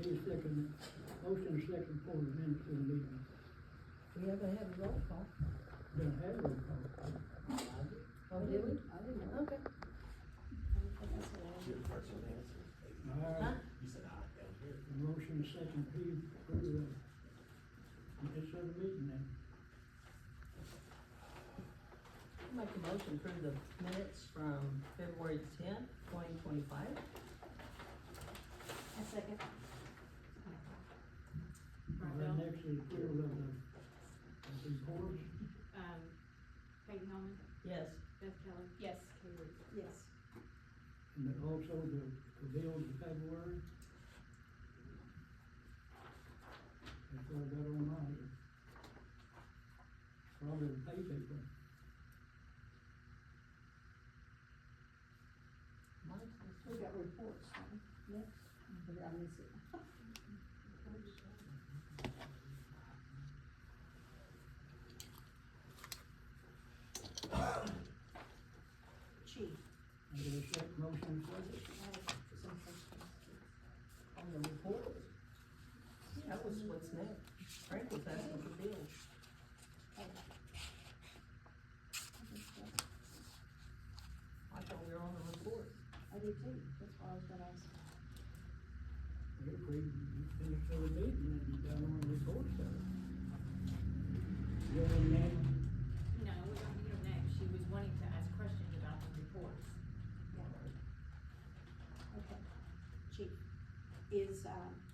need a second, motion and second for the minutes of the meeting. We haven't had a roll call. Don't have roll call. Oh, did we? I didn't know. Okay. You're the first one to answer. All Huh? right, You said aye down here. the motion and second, please, for the minutes of the meeting then. Make a motion for the minutes from February 10th, 2025. A second. All right, next is approval of the reports. Peyton Holman, Yes. Beth Keller. Yes. Kay Reed. Yes. And then also the bills of February. That's what I got on mine. Probably the pay paper. Mine's this We one. got reports, huh? Next. Did I miss it? Chief. I get a second motion and second. I have some questions. On the report. That was what's next. Frank was asking for bills. I thought we were on the report. I did too, that's why I was gonna ask. If we finish the meeting, then you got on the report stuff. You got any name? No, we don't need her next. She was wanting to ask questions about the reports. Okay. Chief, is,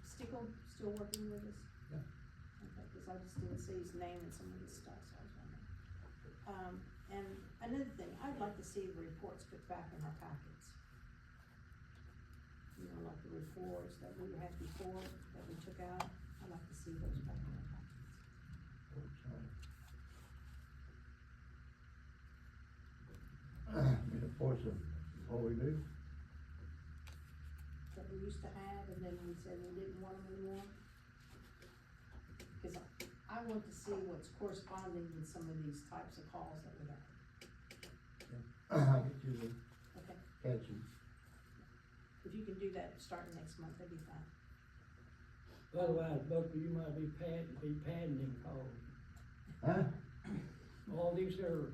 Stickle still working with us? Yeah. Okay, cause I just didn't see his name in some of this stuff, so I was wondering. And another thing, I'd like to see the reports put back in our packets. You know, like the reports that we had before, that we took out, I'd like to see those back in our packets. Reports of what we do. That we used to have, and then we said we didn't want them anymore. Cause I want to see what's corresponding with some of these types of calls that we have. I'll get you the Okay, catchy. if you can do that starting next month, that'd be fine. Otherwise, Bucky, you might be patenting calls. Huh? All these are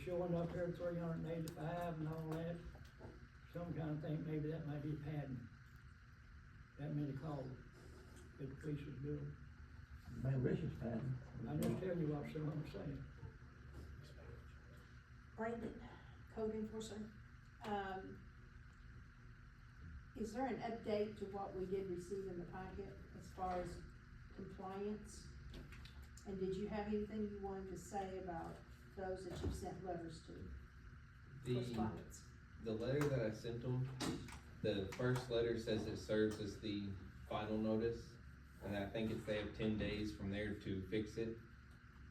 showing up here 385 and all that. Some kind of thing, maybe that might be patent. That many calls that the police is doing. Man, Richard's fan. I'm just telling you what someone's saying. Brandon, code enforcer, is there an update to what we did receive in the packet as far as compliance? And did you have anything you wanted to say about those that you sent letters to, correspondence? The letter that I sent them, the first letter says it serves as the final notice, and I think they have 10 days from there to fix it.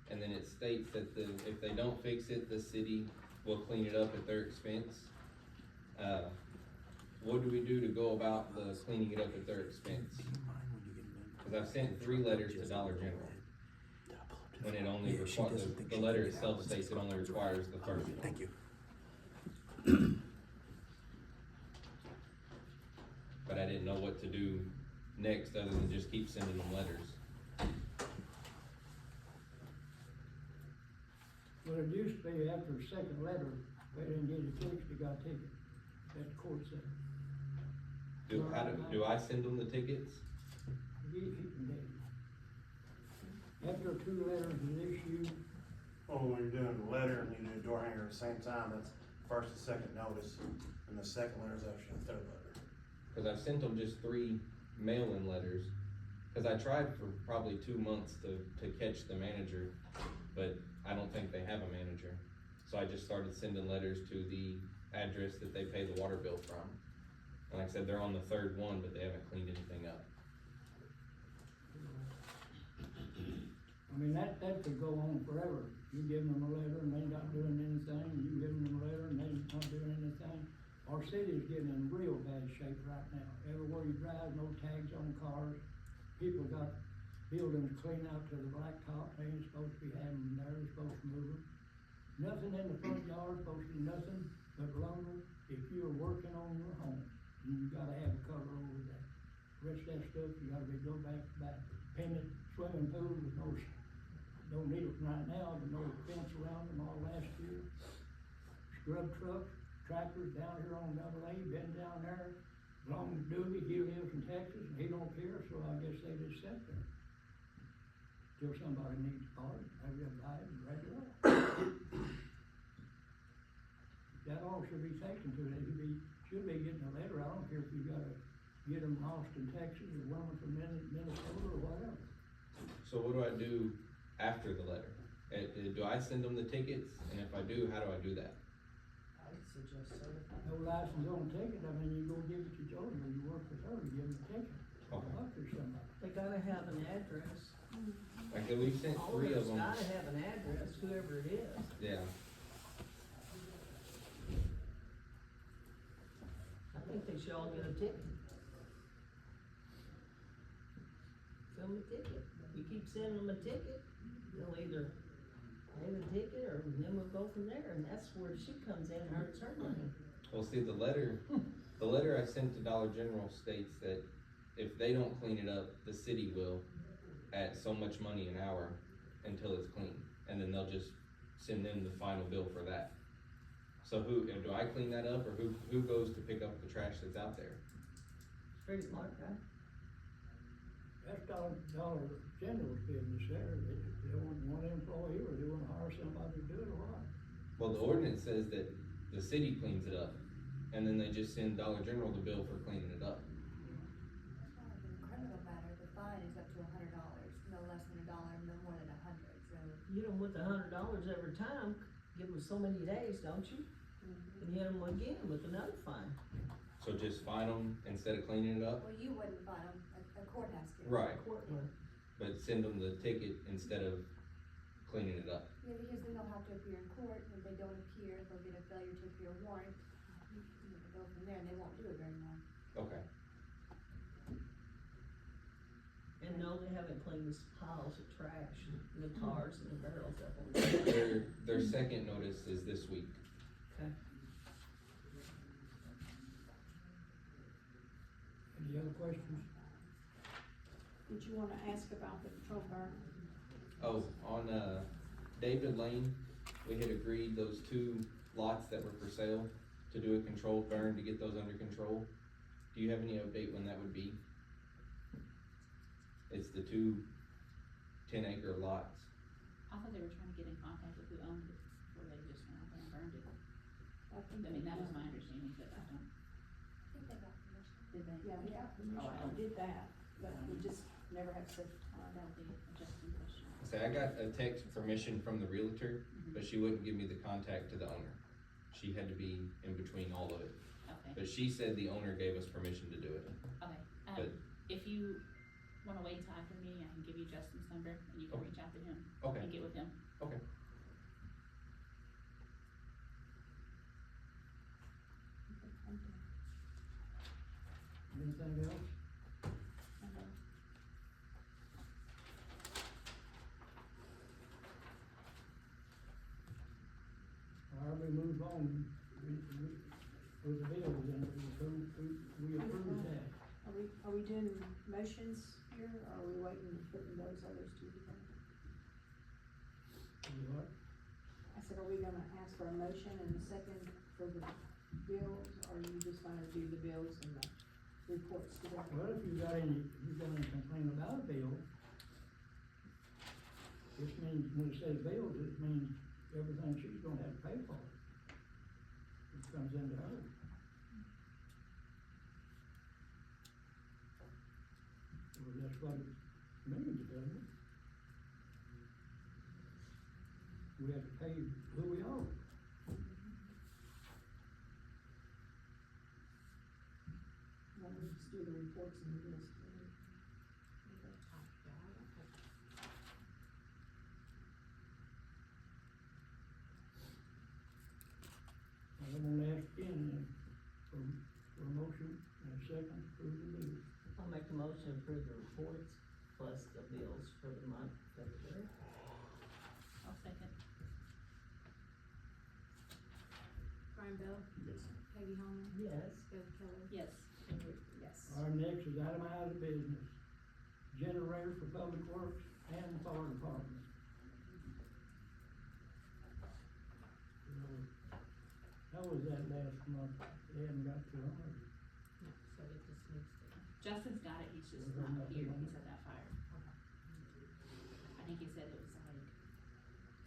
And then it states that if they don't fix it, the city will clean it up at their expense. What do we do to go about the cleaning it up at their expense? Cause I've sent 3 letters to Dollar General. When it only requires, the letter itself states it only requires the first one. Thank you. But I didn't know what to do next other than just keep sending them letters. Well, it used to be after the second letter, they didn't get it fixed, they got a ticket. That the court said. Do I send them the tickets? You can get it. After 2 letters is issued, Well, when you're doing the letter and you do a door hanger at the same time, that's first and second notice, and the second letter is actually the third letter. Cause I've sent them just 3 mail-in letters. Cause I tried for probably 2 months to catch the manager, but I don't think they have a manager. So I just started sending letters to the address that they pay the water bill from. And like I said, they're on the 3rd one, but they haven't cleaned anything up. I mean, that could go on forever. You give them a letter and they not doing anything, you give them a letter and they not doing anything. Our city's getting in real bad shape right now. Everywhere you drive, no tags on cars. People got buildings clean out to the blacktop, they ain't supposed to be having them there, they're supposed to move them. Nothing in the front yard, supposed to be nothing but lumber. If you're working on your home, you gotta have a cover over that. rest of that stuff, you gotta be go back, painted swimming pools with no, don't need it right now, but no fence around them all last year. Scrub trucks, tractors down here on double A, been down there, long as Dewey, he lives in Texas, and he don't care, so I guess they just sit there. Till somebody needs a part, maybe they'll buy it and break it up. That all should be taken to it, should be getting a letter, I don't care if you gotta get them in Austin, Texas, or Wilmington, Minnesota, or whatever. So what do I do after the letter? Do I send them the tickets, and if I do, how do I do that? I would suggest so. No license on ticket, I mean, you go give it to Jordan, or you work with her, and give them a ticket. Okay. Buck or somebody. They gotta have an address. Like, we've sent three of Owner's them. gotta have an address, whoever it is. Yeah, I think they should all get a ticket. Send them a ticket. You keep sending them a ticket, they'll either pay the ticket or then we'll go from there, and that's where she comes in and earns her money. well, see, the letter I sent to Dollar General states that if they don't clean it up, the city will at so much money an hour until it's clean, and then they'll just send them the final bill for that. So do I clean that up, or who goes to pick up the trash that's out there? Pretty smart guy. That's Dollar General's business there, they want one employee, or they wanna hire somebody to do it, or what? Well, the ordinance says that the city cleans it up, and then they just send Dollar General the bill for cleaning it up. In a criminal matter, the fine is up to $100, no less than $1, no more than 100, so. You hit them with $100 every time, give them so many days, don't you? And hit them again with another fine. So just fine them instead of cleaning it up? Well, you wouldn't fine them, a court has to. Right, Courtland. but send them the ticket instead of cleaning it up. Yeah, because then they'll have to appear in court, and if they don't appear, they'll get a failure to appear warrant. They'll go from there, and they won't do it very long. Okay, And no, they haven't cleaned these piles of trash and the tars and the barrels up on the. their second notice is this week. Okay. Any other questions? Did you wanna ask about the patrol burn? Oh, on, David Lane, we had agreed those 2 lots that were for sale to do a controlled burn to get those under control. Do you have any update when that would be? It's the 2 10-acre lots. I thought they were trying to get in contact with who owned it, before they just went out there and burned it. I think I mean, that was my understanding, but I don't, I think they got permission. did they? Yeah, we got permission, Oh, I we don't- did that, but we just never have such time. That'll be a Justin question. Say, I got a text permission from the realtor, but she wouldn't give me the contact to the owner. She had to be in between all of it, Okay, but she said the owner gave us permission to do it. okay, But- if you wanna wait till after me, I can give you Justin's number, and you can Okay. reach out to him Okay, and get with him. okay. Anything else? Okay. All right, we move on, with the bills, and we approved that. Are we doing motions here, or are we waiting and putting those others to the vote? You what? I said, are we gonna ask for a motion and a second for the bills, or are you just gonna do the bills and the reports together? Well, if you got any complaint about a bill, this means, when it says bills, it means everything she's gonna have to pay for it. It comes into her. Well, that's what it means, doesn't it? We have to pay who we owe. Why don't we just do the reports and the bills together? I'm gonna ask again, for a motion and a second, approve the bills. I'll make a motion to approve the reports plus the bills for the month of February. I'll second. Brian Bell, Yes. Peggy Holman, Yes. Bill Keller. Yes. Yes. Our next is itemized business, generator for public works and the fire department. How was that last month? They hadn't got to them, or? No, so it just needs to, Justin's got it, he's just not here, he's at that fire. I think he said it was like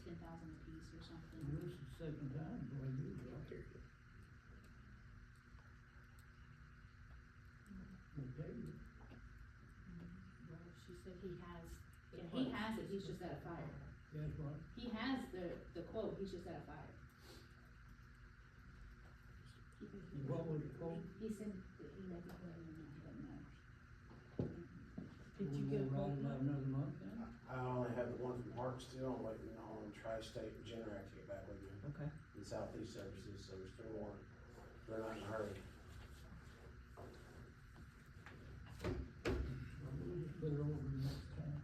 10,000 a piece or something. This is the second time, boy, you got here. Okay, Well, she said he has, yeah, he has it, he's just at a fire. guess what? He has the quote, he's just at a fire. What was the quote? He said that he never put it in, he doesn't know. Did you get a We'll quote? ride about another month then? I only have the one from Hart still, I'm waiting on Tri-State and Generac to get back with you, Okay. and Southeast Services, so there's 3 more. They're not in a hurry. We'll just put it over next time.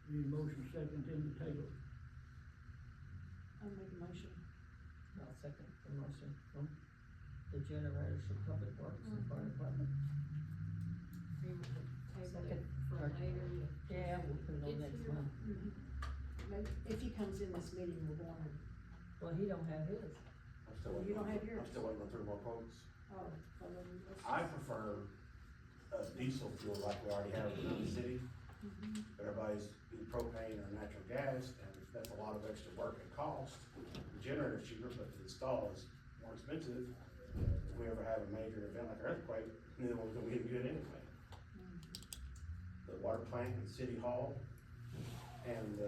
Need a motion second in the table. I'll make a motion. I'll second the motion from the generators for public works and fire department. Table Second. it for Or- later. Yeah, we'll put it on It's next here. month. Maybe, if he comes in this meeting, we're going to, Well, he don't have his. I'm still Well, waiting you don't on- have yours. I'm still waiting on 3 more quotes. oh, well, then let's I just- prefer diesel fuel like we already have in the city. Everybody's either propane or natural gas, and that's a lot of extra work and cost. The generator's cheaper, but to install is more expensive. If we ever have a major event like an earthquake, neither one's gonna be any good anyway. The water plant and city hall and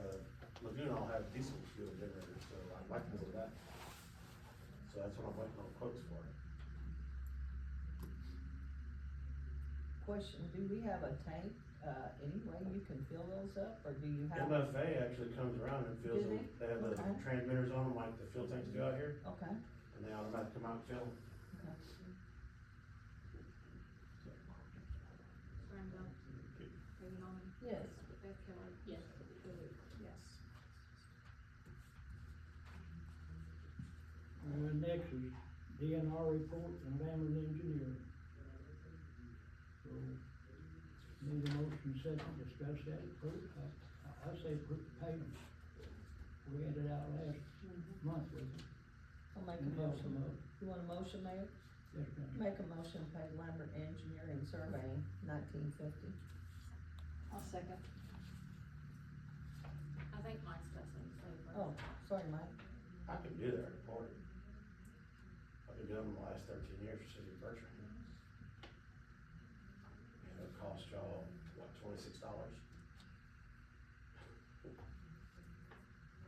Lagoon all have diesel fuel generators, so I'd like to go with that. So that's what I'm waiting on quotes for. Question, do we have a tank, any way you can fill those up, or do you have? MFA actually comes around and fills Do them. they? They have the Okay. transmitters on them like the fuel tanks do out here, Okay, and they automatically come out and fill. okay. Frank, Bell, Peggy Holman, Yes, Beth Keller. Yes. Yes. Next is DNR report and Lambert Engineer. So, need a motion second, discuss that, approve, I say approve the payment. We had it out last month with them. I'll make a And help them motion. up. You want a motion, Mayor? Yes, ma'am. Make a motion, pay Lambert Engineering Surveying, $19.50. I'll second. I think Mike's got something to say first. Oh, sorry, Mike. I can do that report. I've been doing them the last 13 years for City of Bertrand. And it cost y'all, what, $26?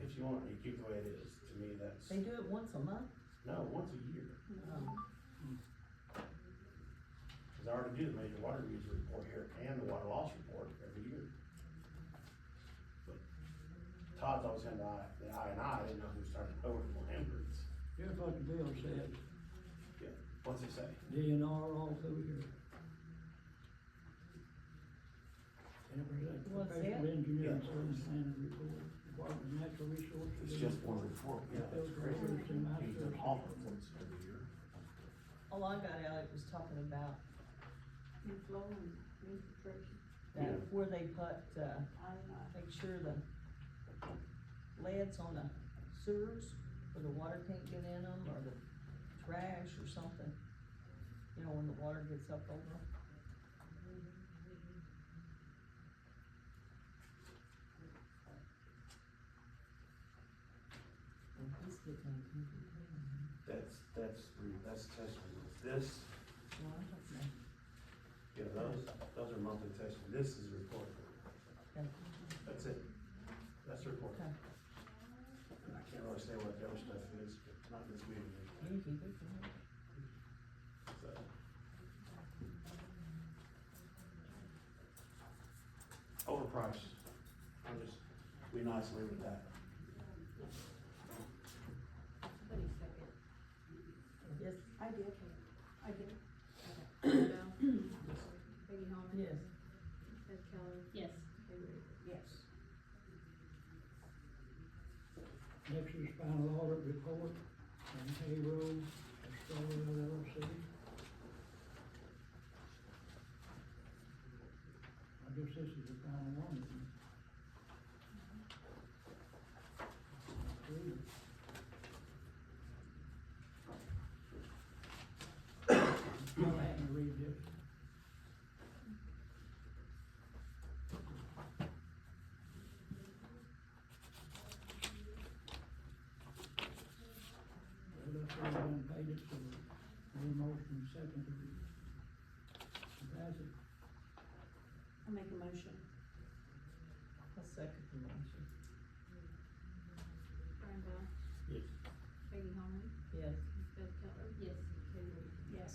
If you want, you keep the way it is, to me, that's, They do it once a month? no, once a year. Cause I already do the major water use report here and the water loss report every year. But Todd's always had the I and I didn't know who started over from Lambert's. Here's what the bill says, Yeah, what's it say? DNR all through here. And it was a What's professional that? engineering Yeah. service planning report, Department of Natural Resources. It's just one report, yeah, Those it's are crazy. orders in my He's done service. all reports every year. All I got out, it was talking about, Inflow and infiltration. where they put, I, make sure the leads on the sewers, where the water can't get in them, or the trash or something. You know, when the water gets up over 'em. That's testing. This, yeah, those are monthly testing. This is a report. That's it. That's the report. Okay. I can't really say what the other stuff is, but not this meeting. You can keep it, you know. So. Overpriced. I'll just be nice and leave it at that. Somebody second. Yes, I did. Bell, Peggy Holman. yes. Beth Keller. Yes. Peggy Reed. Yes. Next is final audit report on payroll, Australia LLC. I guess this is the final one, isn't it? Y'all have to read this. Well, that's all done paid it, so any motion second to pass it. I make a motion. I'll second the motion. Brian Bell, Yes. Peggy Holman, Yes. Beth Keller. Yes. Terry Reed. Yes.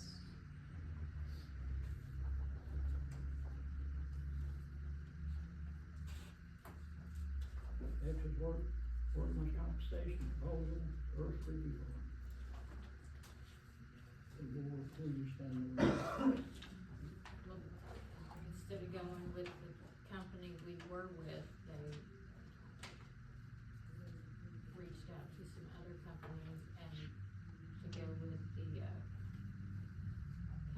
Next is workman's compensation proposal, first review. The board, please stand the roll. Well, instead of going with the company we were with, they reached out to some other companies and to go with the,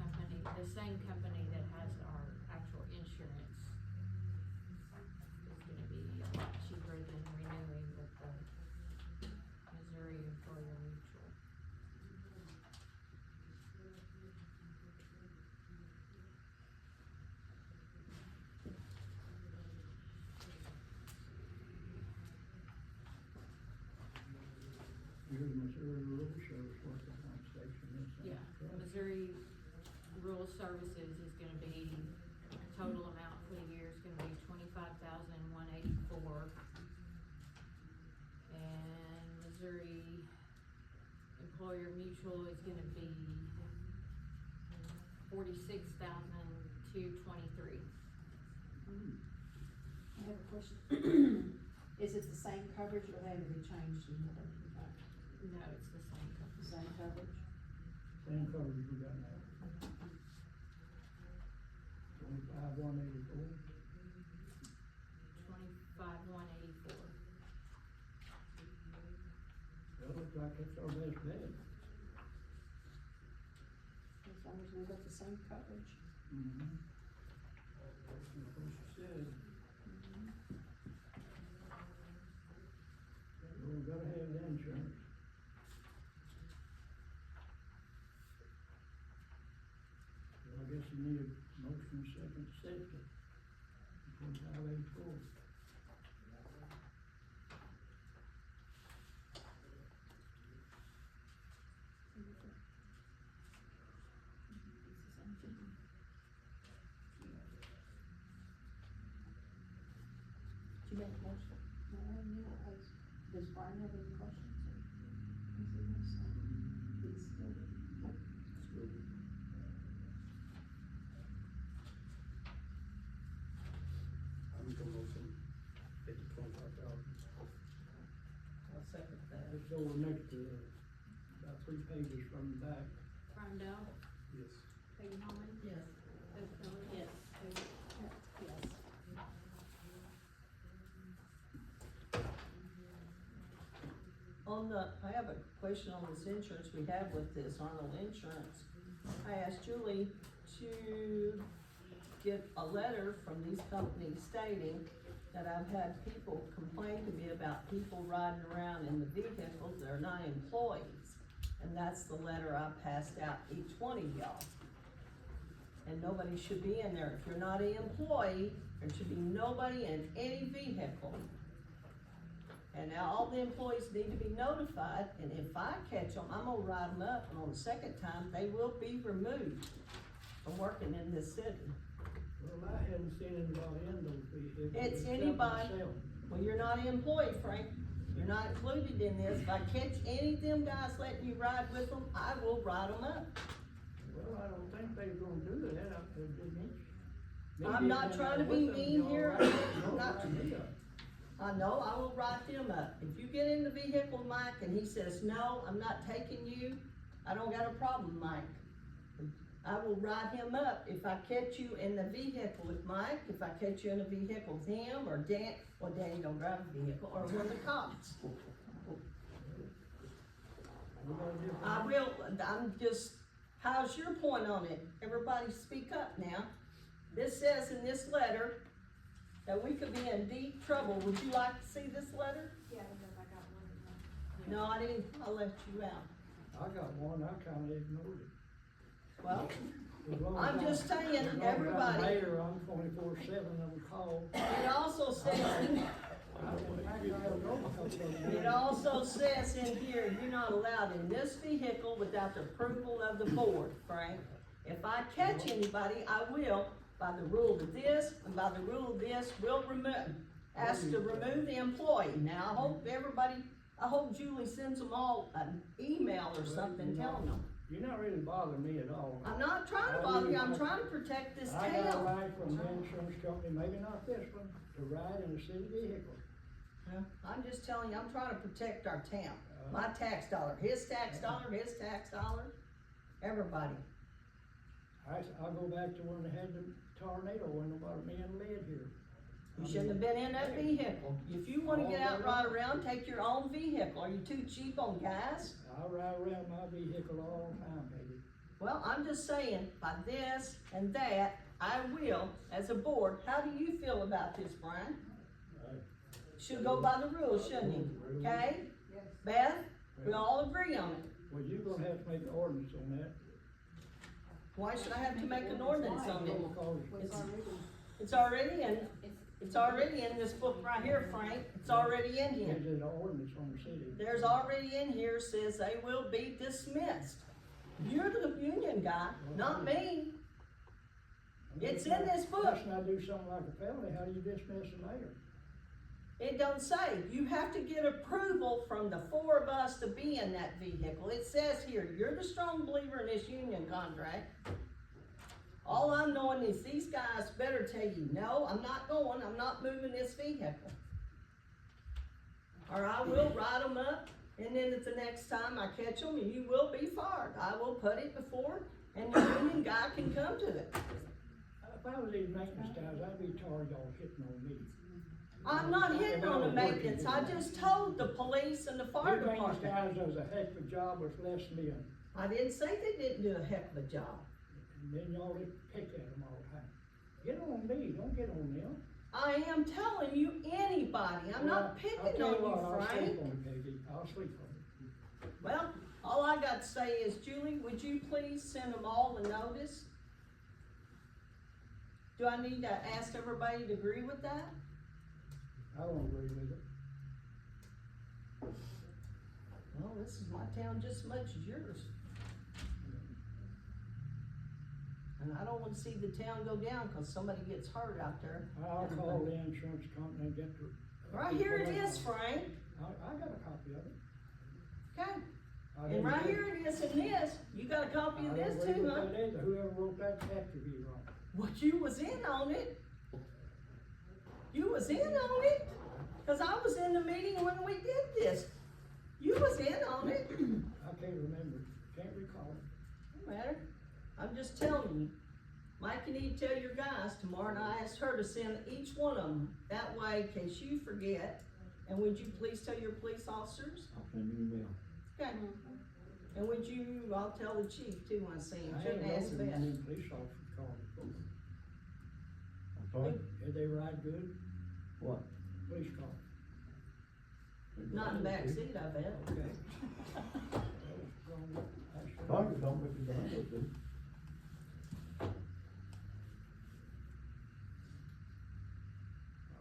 company, the same company that has our actual insurance. It's gonna be a lot cheaper than renewing with the Missouri Employer Mutual. Here's Missouri Rural Service Workers' Compensation, that's. Yeah, Missouri Rural Services is gonna be, total amount for the year is gonna be $25,184. And Missouri Employer Mutual is gonna be $46,223. I have a question. Is it the same coverage or have it changed in the contract? No, it's the same company. Same coverage? Same coverage we got now. 25,184. 25,184. Well, looks like that's our best bet. As long as we got the same coverage. Mm-hmm. That's what she said. Well, we gotta have the insurance. Well, I guess you need a motion second to set it. 25,84. Did you make a motion? No, does Brian have any questions? Is he gonna say? He's still. I make a motion, get the 25,000. I'll second that. Let's go next to, about 3 pages from the back. Brian Bell, Yes. Peggy Holman, Yes. Beth Keller. Yes. Terry Reed. Yes. On the, I have a question on this insurance we have with this Arnold Insurance. I asked Julie to get a letter from these companies stating that I've had people complain to me about people riding around in the vehicles, they're not employees. And that's the letter I passed out each one of y'all. And nobody should be in there. If you're not an employee, there should be nobody in any vehicle. And now all the employees need to be notified, and if I catch them, I'm gonna write them up, and on the second time, they will be removed from working in this city. Well, I haven't seen anybody in those vehicles. It's except anybody. myself. Well, you're not an employee, Frank, you're not included in this. If I catch any of them guys letting you ride with them, I will write them up. Well, I don't think they're gonna do that up there, didn't they? I'm not trying to be mean here. I'm not- I'm not. I know, I will write them up. If you get in the vehicle with Mike and he says, no, I'm not taking you, I don't got a problem, Mike. I will write him up if I catch you in the vehicle with Mike, if I catch you in a vehicle with him or Dan, well, Danny don't drive a vehicle, or one of the cops. We got a different. I will, I'm just, how's your point on it? Everybody speak up now. This says in this letter that we could be in deep trouble. Would you like to see this letter? Yeah, because I got one. No, I didn't, I left you out. I got one, I kinda ignored it. Well, As long I'm as just saying, as long as I'm everybody, Mayor, I'm 24/7 on call. it also says, it also says in here, you're not allowed in this vehicle without the approval of the board, Frank. If I catch anybody, I will, by the rule of this, and by the rule of this, will ask to remove the employee. Now, I hope Julie sends them all an email or something telling them. You're not really bothering me at all. I'm not trying to bother you, I'm trying to protect this I got a town. right from the insurance company, maybe not this one, to ride in a city vehicle. I'm just telling you, I'm trying to protect our town. My tax dollar, his tax dollar, everybody. I'll go back to when they had the tornado, when nobody man led here. You shouldn't have been in that vehicle. If you wanna get out and ride around, take your own vehicle. Are you too cheap on gas? I ride around my vehicle all the time, baby. Well, I'm just saying, by this and that, I will, as a board, how do you feel about this, Brian? Should go by the rules, shouldn't he? Okay? Yes. Beth, we all agree on it. Well, you're gonna have to make an ordinance on that. Why should I have to make an ordinance on it? Because It's already in this book right here, Frank. It's already in here. there's an ordinance on the city. There's already in here says they will be dismissed. You're the union guy, not me. It's in this book. Let's not do something like a felony, how do you dismiss the mayor? It don't say, you have to get approval from the four of us to be in that vehicle. It says here, you're the strong believer in this union contract. All I'm knowing is these guys better tell you, no, I'm not going, I'm not moving this vehicle. Or I will write them up, and then at the next time I catch them, you will be fired. I will put it before, and the union guy can come to it. If I was these maintenance guys, I'd be tired of y'all hitting on me. I'm not hitting on the maintenance, I just told the police and the fire These maintenance department. guys does a heck of a job with less men, I didn't say they didn't do a heck of a job. and then y'all just pick at them all the time. Get on me, don't get on them. I am telling you, anybody, I'm not picking on you, I'll Frank. sleep on it, Peggy, I'll sleep on it. Well, all I got to say is, Julie, would you please send them all the notice? Do I need to ask everybody to agree with that? I don't agree with it. Well, this is my town just as much as yours. And I don't wanna see the town go down cause somebody gets hurt out there. I'll call the insurance company and get the. Right here it is, Frank, I got a copy of it. okay, I and didn't right read here it is in this, you got a copy of I this don't agree too, with huh? that either. Whoever wrote that tax review wrong. Well, you was in on it. You was in on it, cause I was in the meeting when we did this. You was in on it. I can't remember, can't recall it. Don't matter, I'm just telling you. Mike, you need to tell your guys tomorrow, and I asked her to send each one of them, that way, in case you forget. And would you please tell your police officers? I'll send you an email. Okay. And would you, I'll tell the chief too when I see him, I shouldn't had ask no Beth. many police officers call me. I'm sorry? Did they ride good? What? Police car. Not in the backseat, I bet. Okay. That was wrong. I should- Doctor don't make it done, but they-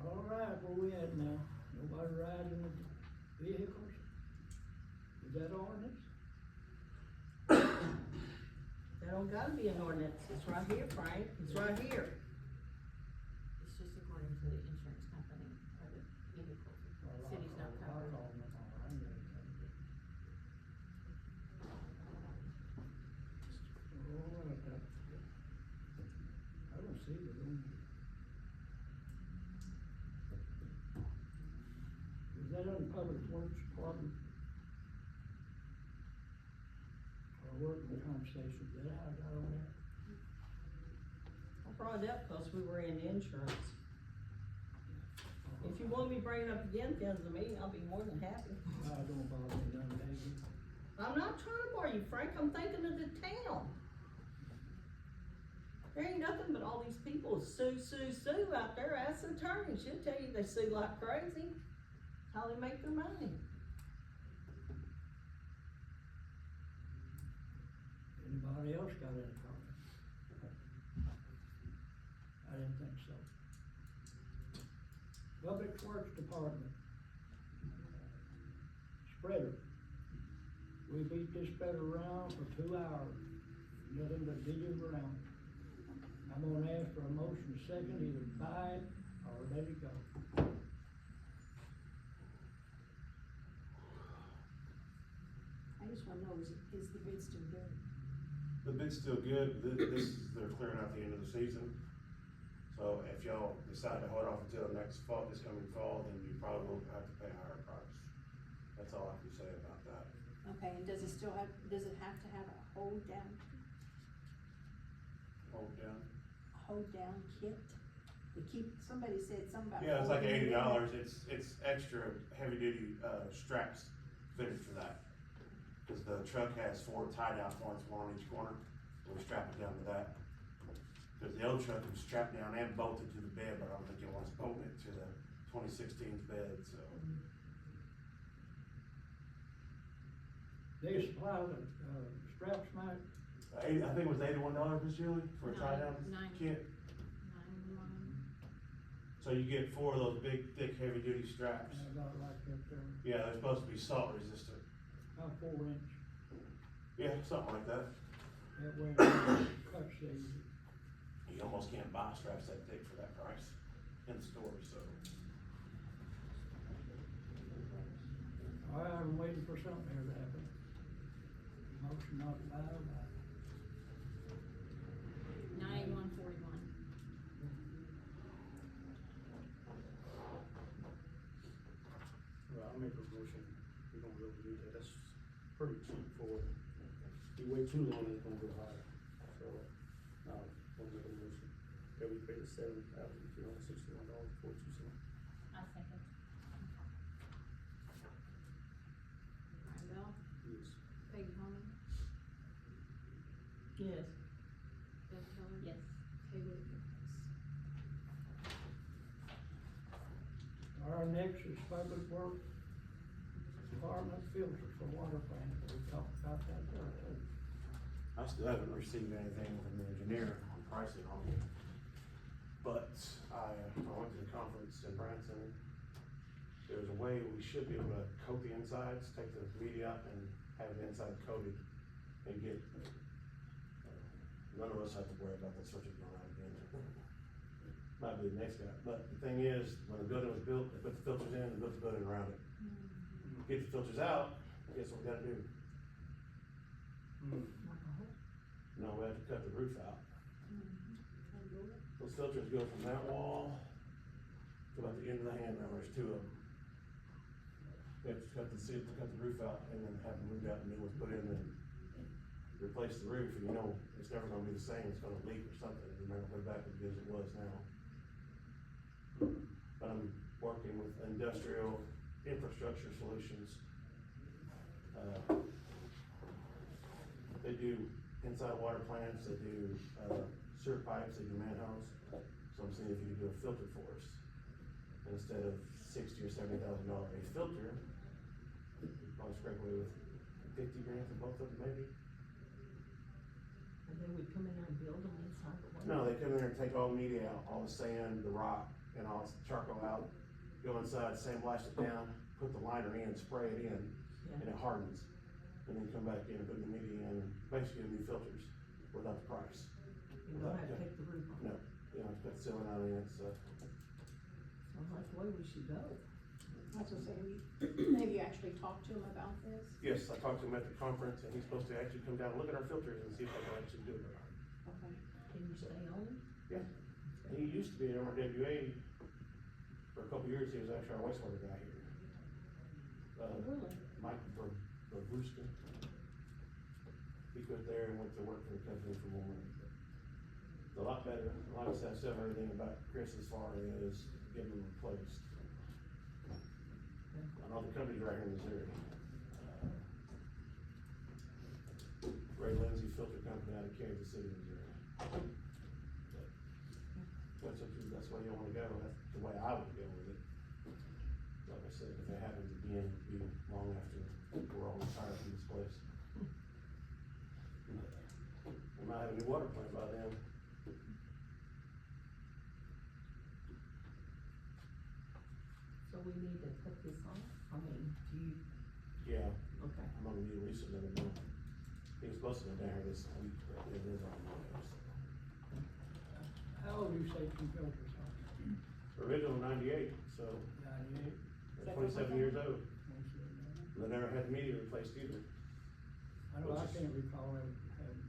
All right, where we at now? Nobody riding the vehicles? Is that ordinance? There don't gotta be an ordinance, it's right here, Frank, it's right here. It's just according to the insurance company or the vehicle. Well, City's not I'll covered. call them tomorrow. I ain't gonna come get it. All right, I don't see the room. Is that on public works department? Or working conversation, is that how I got on there? I brought it up because we were in insurance. If you want me to bring it up again at the end of the meeting, I'll be more than happy. I don't bother me none, David. I I'm not trying to bore you, Frank, I'm thinking of the town. There ain't nothing but all these people sue out there, ask the attorney, she'll tell you they sue like crazy, how they make their money. Anybody else got any comments? I didn't think so. Public Works Department. Spreader. We beat this spreader around for 2 hours, nothing but digging around. I'm gonna ask for a motion second, either buy it or let it go. I just wanna know, is the bid still good? The bid's still good, they're clearing out the end of the season. So if y'all decide to hold off until next fall, this coming fall, then you probably will have to pay a higher price. That's all I can say about that. Okay, and does it have to have a hold down kit? Somebody said something about. Yeah, it's like holding it in. $80, it's extra heavy duty, straps fitted for that. Cause the truck has 4 tie down points, 1 on each corner, so we strap it down to that. Cause the old truck was strapped down and bolted to the bed, but I don't think it wants bolted to the 2016 bed, so. They supply the, straps, Mike. I think it was $81, Miss Julie, for a tie down kit. 91. So you get 4 of those big, thick, heavy duty straps. I got it like that there, Yeah, they're supposed to be salt resistant. about 4 inch. Yeah, something like that. That way it cuts easy. You almost can't buy straps that thick for that price in the store, so. All right, I'm waiting for something here to happen. Motion not to buy, buy. 9141. Well, I'll make a motion, we're gonna really do that, that's pretty cheap for, you wait too long, it's gonna go higher. So, I'll make a motion, that we pay the $7,361.42. I second. Brian Bell, Yes. Peggy Harmon, Yes. Beth Keller. Yes. Kay Whitaker. Our next is Public Works Department filters for water plants, we talked about that there too. I still haven't received anything from the engineer on pricing on it. But I went to the conference in Branson. There's a way we should be able to coat the insides, take the media up and have the inside coated and get, none of us have to worry about that circuit going out again. Might be the next guy, but the thing is, when the building was built, they put the filters in, they built the building around it. Get the filters out, guess what we gotta do? No, we have to cut the roof out. Those filters go from that wall to about the end of the handrail, there's 2 of them. We have to cut the roof out and then have them moved out and new ones put in and replace the roof, and you know, it's never gonna be the same, it's gonna leak or something, it's never gonna go back as good as it was now. But I'm working with Industrial Infrastructure Solutions. They do inside water plants, they do, sewer pipes, they do manholes. So I'm seeing if you could do a filter for us. And instead of $60,000 or $70,000 a filter, you'd probably scrape away with 50 grand for both of them maybe. And they would come in there and build them inside the water. No, they come in there and take all the media out, all the sand, the rock, and all the charcoal out, go inside, sandblast it down, put the liner in, spray it in, and it hardens. And then come back in and put the media in, and basically new filters without the price. You don't have to take the roof off. No, you know, put the ceiling out in it, so. Sounds like the way we should go. That's what I'm saying, have you actually talked to him about this? Yes, I talked to him at the conference, and he's supposed to actually come down and look at our filters and see if they can actually do it. Okay. Can you stay on? Yeah. He used to be an MRWA for a couple years, he was actually our wastewater guy here. Really? Mike Brewster. He quit there and went to work for the company for more money. It's a lot better, like I said, I said everything about Chris as far as getting him replaced. I know the company's right here in Missouri. Yeah, Okay. I'm gonna need Lisa another month. He was supposed to go down here this week, but it is on Monday. How old do you say two filters are? Original 98, so 98? they're 27 years old. They never had the media replaced either. I know, I can't recall ever having.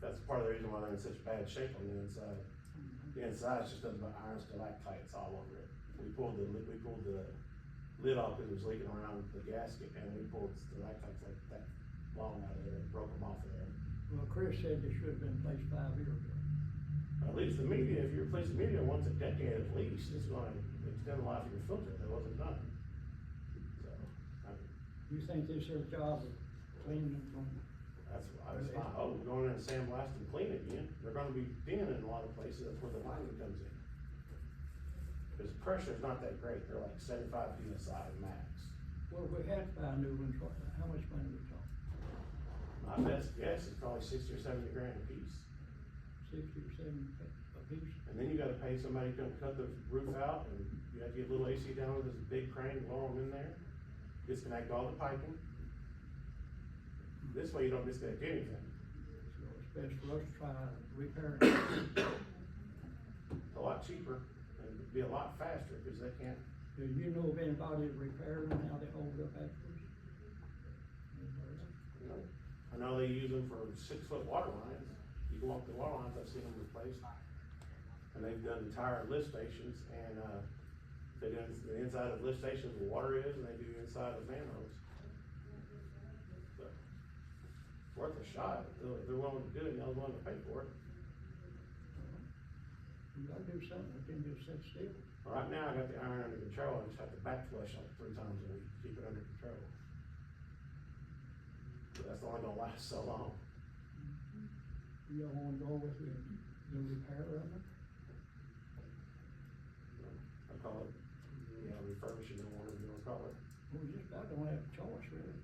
That's part of the reason why they're in such bad shape on the inside. The inside's just nothing but iron stalactites all over it. We pulled the lid off because it was leaking around the gasket, and we pulled stalactites like that long out of there, broke them off of there. Well, Chris said they should have been placed 5 years ago. At least the media, if you replace the media once a decade at least, it's gonna extend the life of your filter. That wasn't done. So, You think this is a job of cleaning them from? that's my hope. Go in there and sandblast and clean it again. They're gonna be thin in a lot of places. That's where the lining comes in. Because the pressure's not that great. They're like 75 PSI max. Well, if we had to buy new ones, how much money we talking? My best guess is probably 60 or 70 grand a piece. 60 or 70 a piece? And then you gotta pay somebody to come cut the roof out, and you have to get a little AC down with this big crane, lower them in there. Disconnect all the piping. This way you don't disconnect anything. So it's best for us to try repairing it. It's a lot cheaper, and it'd be a lot faster, because they can't. Do you know of anybody that repaired them, how they hold up afterwards? You know, I know they use them for 6-foot water lines. You go up the water lines, I've seen them replaced. And they've done entire lift stations, and, they do the inside of lift stations where water is, and they do inside of manholes. So, it's worth a shot, if they're willing to do it, and they're willing to pay for it. You gotta do something, we can't just sit still. Right now, I got the iron under control, I just have to back flush like 3 times a week, to keep it under control. But that's only gonna last so long. You don't wanna go with the repair of them? I call it, refurbishing it, whatever you wanna call it. Well, we just about don't have a choice, really.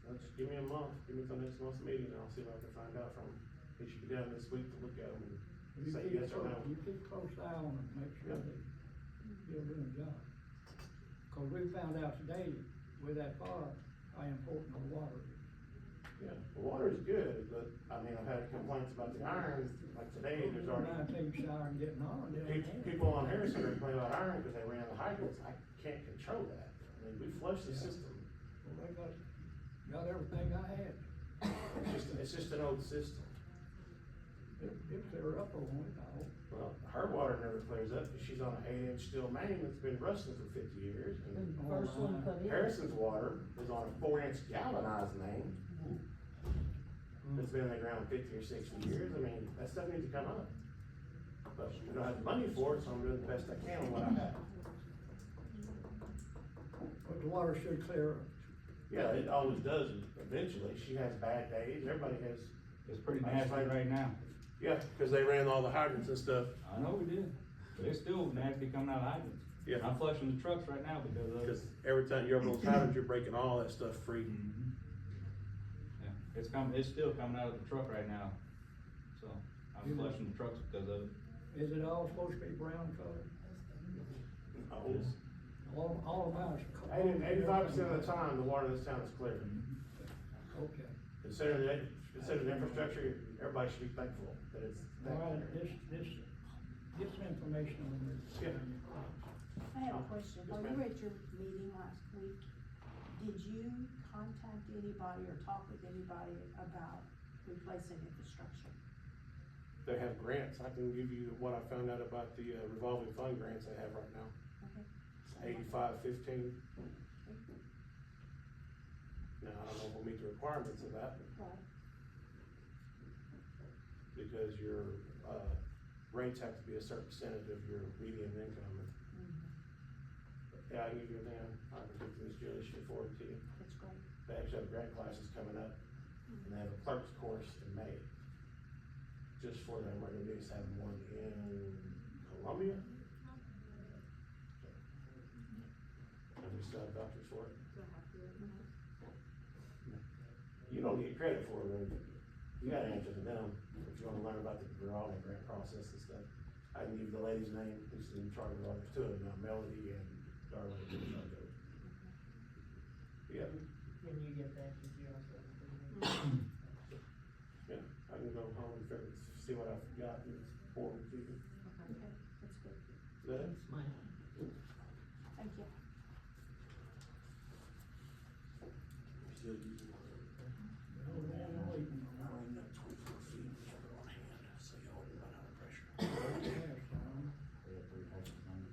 Well, just give me a month, give me till next month's meeting, and I'll see what I can find out from them. He should be down this week to look at them and say yes or no. You keep a close eye on them, make sure Yeah. they still doing the job. Cause we found out today with that fire, how important the water is. Yeah, the water is good, but, I mean, I've had complaints about the iron, like today, there's already. Now taking a shower and getting on, People on Harrison are complaining about iron because they ran the hydrants. I can't control that. I mean, we flushed the Yeah. system. Well, they got everything I had. It's just an old system. It'll clear up over it, I hope. Well, her water never clears up because she's on an 8-inch steel main that's been rusting for 50 years. And First one put in. Harrison's water is on a 4-inch galvanized main that's been in the ground 50 or 60 years. I mean, that stuff needs to come up. But we don't have the money for it, so I'm doing the best I can with what I have. But the water should clear up. Yeah, it always does eventually. She has bad days. Everybody has. It's pretty nasty right now. Yeah, because they ran all the hydrants and stuff. I know we did, but it's still nasty coming out of hydrants. Yeah. I'm flushing the trucks right now because of. Because every time you open those hydrants, you're breaking all that stuff free. Mhm. Yeah, it's still coming out of the truck right now, so I'm flushing the trucks because of it. Is it all supposed to be brown color? All of ours. 85% of the time, the water in this town is clear. Okay. Consider the infrastructure, everybody should be thankful that it's that All right, clear. get some information on this. Yeah. I have a question. Yes, While ma'am. you were at your meeting last week, did you contact anybody or talk with anybody about replacing infrastructure? They have grants. I can give you what I found out about the revolving fund grants they have right now. Okay. It's 85-15. Now, I don't know if we'll meet the requirements of that, Right. because your, rates have to be a certain percentage of your median income. Yeah, I can give you a name, I can give this Julie, she'll forward it to you. That's great. They actually have grant classes coming up, and they have a clerk's course in May. Just for them, we're gonna just have one in Columbia. And we still have doctors for it. You don't get credit for it, but you gotta answer to them, if you wanna learn about the revolving grant process and stuff. I can give you the lady's name, who's in charge of all, there's 2 of them now, Melody and Darlene, in charge of it. Yeah, When you get that, could you also include me? yeah, I can go home and see what I forgot and forward it to you. Okay, that's good. Is that it? That's mine. Thank you. Still using Oh, man, I'm waiting. bring up 24 feet, just put on hand, so y'all won't run out of pressure. Last time. We have 3 houses on it.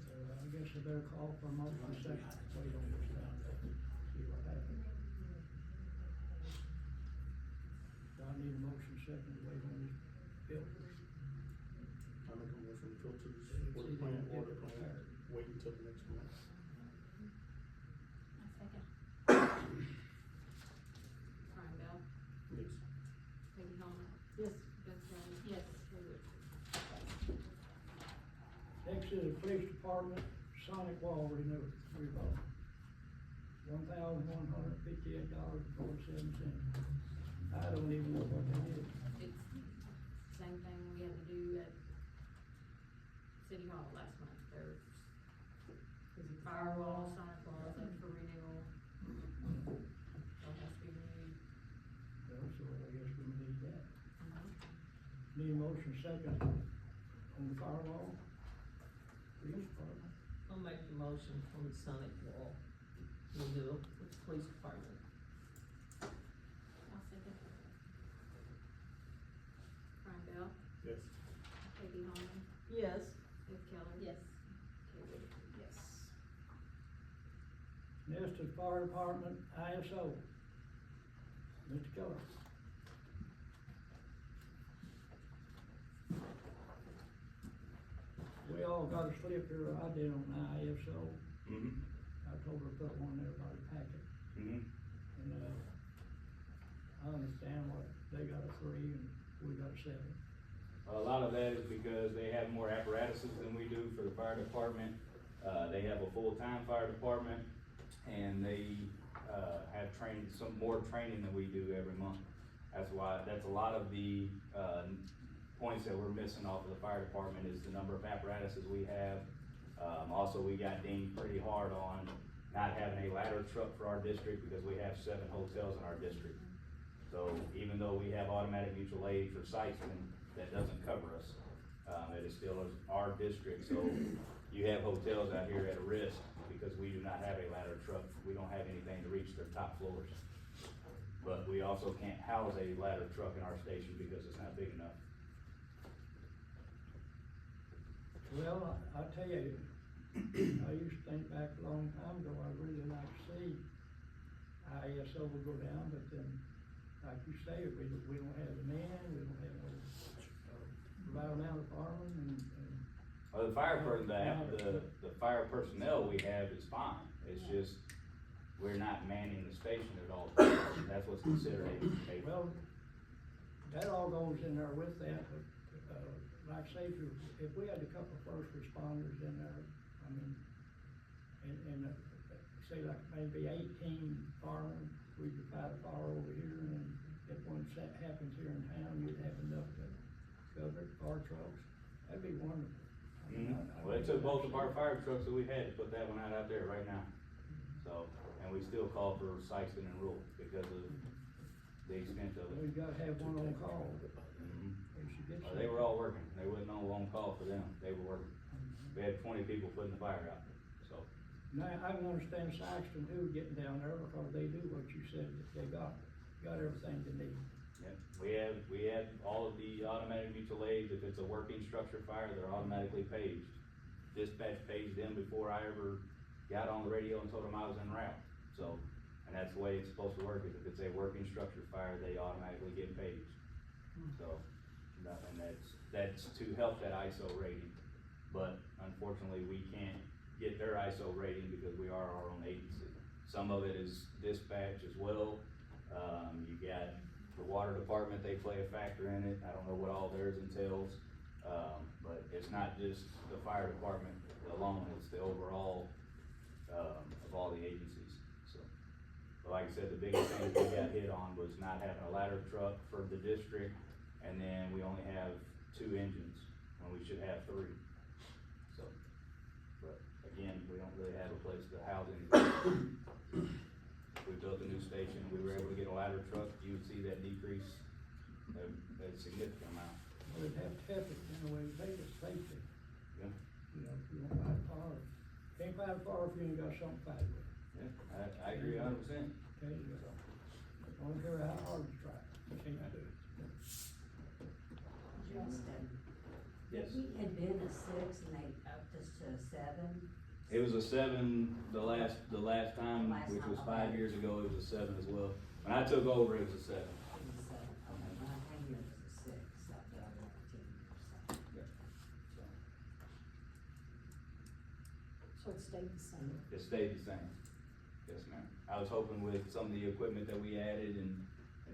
So I guess I better call for a motion second, wait on this down there, see what happens. Do I need a motion second to wait on this bill? I make a motion to go to this See, work they plan, don't get order it plan, prepared. wait until the next month. A second. Brian Bell, Yes. Peggy Holman, Yes. Doug Kelly. Yes. Terry Wood. Next is the police department, sonic wall renewal, revolt. $1,158.47. I don't even know what that is. It's same thing we had to do at City Hall last month. There's firewall, sonic walls up for renewal. So it has to be renewed. Well, so I guess we need that. Need a motion second on the firewall. Police department. I'll make the motion on the sonic wall renewal with the police department. I'll second. Brian Bell, Yes. Peggy Holman, Yes. Doug Kelly. Yes. Terry Wood. Yes. Next is fire department, ISO. Mr. Keller. We all got a slip here, I did on ISO. Mm-hmm. I told her to put one in everybody's packet. Mm-hmm. And, I understand what, they got a 3 and we got a 7. A lot of that is because they have more apparatuses than we do for the fire department. They have a full-time fire department, and they, have some more training than we do every month. That's a lot of the, points that we're missing off of the fire department is the number of apparatuses we have. Also, we got dinged pretty hard on not having a ladder truck for our district because we have 7 hotels in our district. So even though we have automatic mutual aid for Sykeston, that doesn't cover us. It is still our district, so you have hotels out here at a risk because we do not have a ladder truck. We don't have anything to reach their top floors. But we also can't house a ladder truck in our station because it's not big enough. Well, I tell you, I used to think back a long time ago, I'd really like to see ISO will go down, but then, like you say, we don't have the man, we don't have no, right amount of firemen and. Well, the fire fire personnel we have is fine. It's just, we're not manning the station at all. That's what's considered a. Well, that all goes in there with that, but, like say, if we had a couple of first responders in there, I mean, and say like maybe 18 firemen, we could fight a fire over here, and if one happens here in town, you'd have enough to cover it, fire trucks, that'd be wonderful. I mean, Well, it took both of our fire trucks that we had to put that one out there right now. So, and we still call for Sykeston and Rule because of the extent of it. We gotta have one on call. Mhm. We should get Well, they were all working. There wasn't no on call for them. They were working. We had 20 people putting the fire out, so. Now, I can understand Saxton too getting down there because they do what you said that they got everything they need. Yep, we have all of the automatic mutual aids. If it's a working structure fire, they're automatically paged. Dispatch paged them before I ever got on the radio and told them I was en route. So, and that's the way it's supposed to work, is if it's a working structure fire, they automatically get paged. So, and that's to help that ISO rating. But unfortunately, we can't get their ISO rating because we are our own agency. Some of it is dispatch as well. You got the water department, they play a factor in it. I don't know what all theirs entails. But it's not just the fire department alone, it's the overall, of all the agencies, so. But like I said, the biggest thing we got hit on was not having a ladder truck for the district, and then we only have 2 engines, when we should have 3. So, but again, we don't really have a place to house anything. We built a new station, we were able to get a ladder truck, you would see that decrease a significant amount. Well, it'd have to help it in a way, make it safety. Yeah. You know, if you don't fight fire, can't fight fire if you ain't got something to fight with. Yeah, I agree 100%. Okay, so, I don't care how hard you try, you can't do it. Justin, Yes. we had been a 6 and they upped us to a 7. It was a 7 the last time, Last which time, was okay. 5 years ago, it was a 7 as well. When I took over, it was a 7. It was a 7. Okay, when I came here, it was a 6. I've got 10 years. So it stayed the same. It stayed the same. Yes, ma'am. I was hoping with some of the equipment that we added and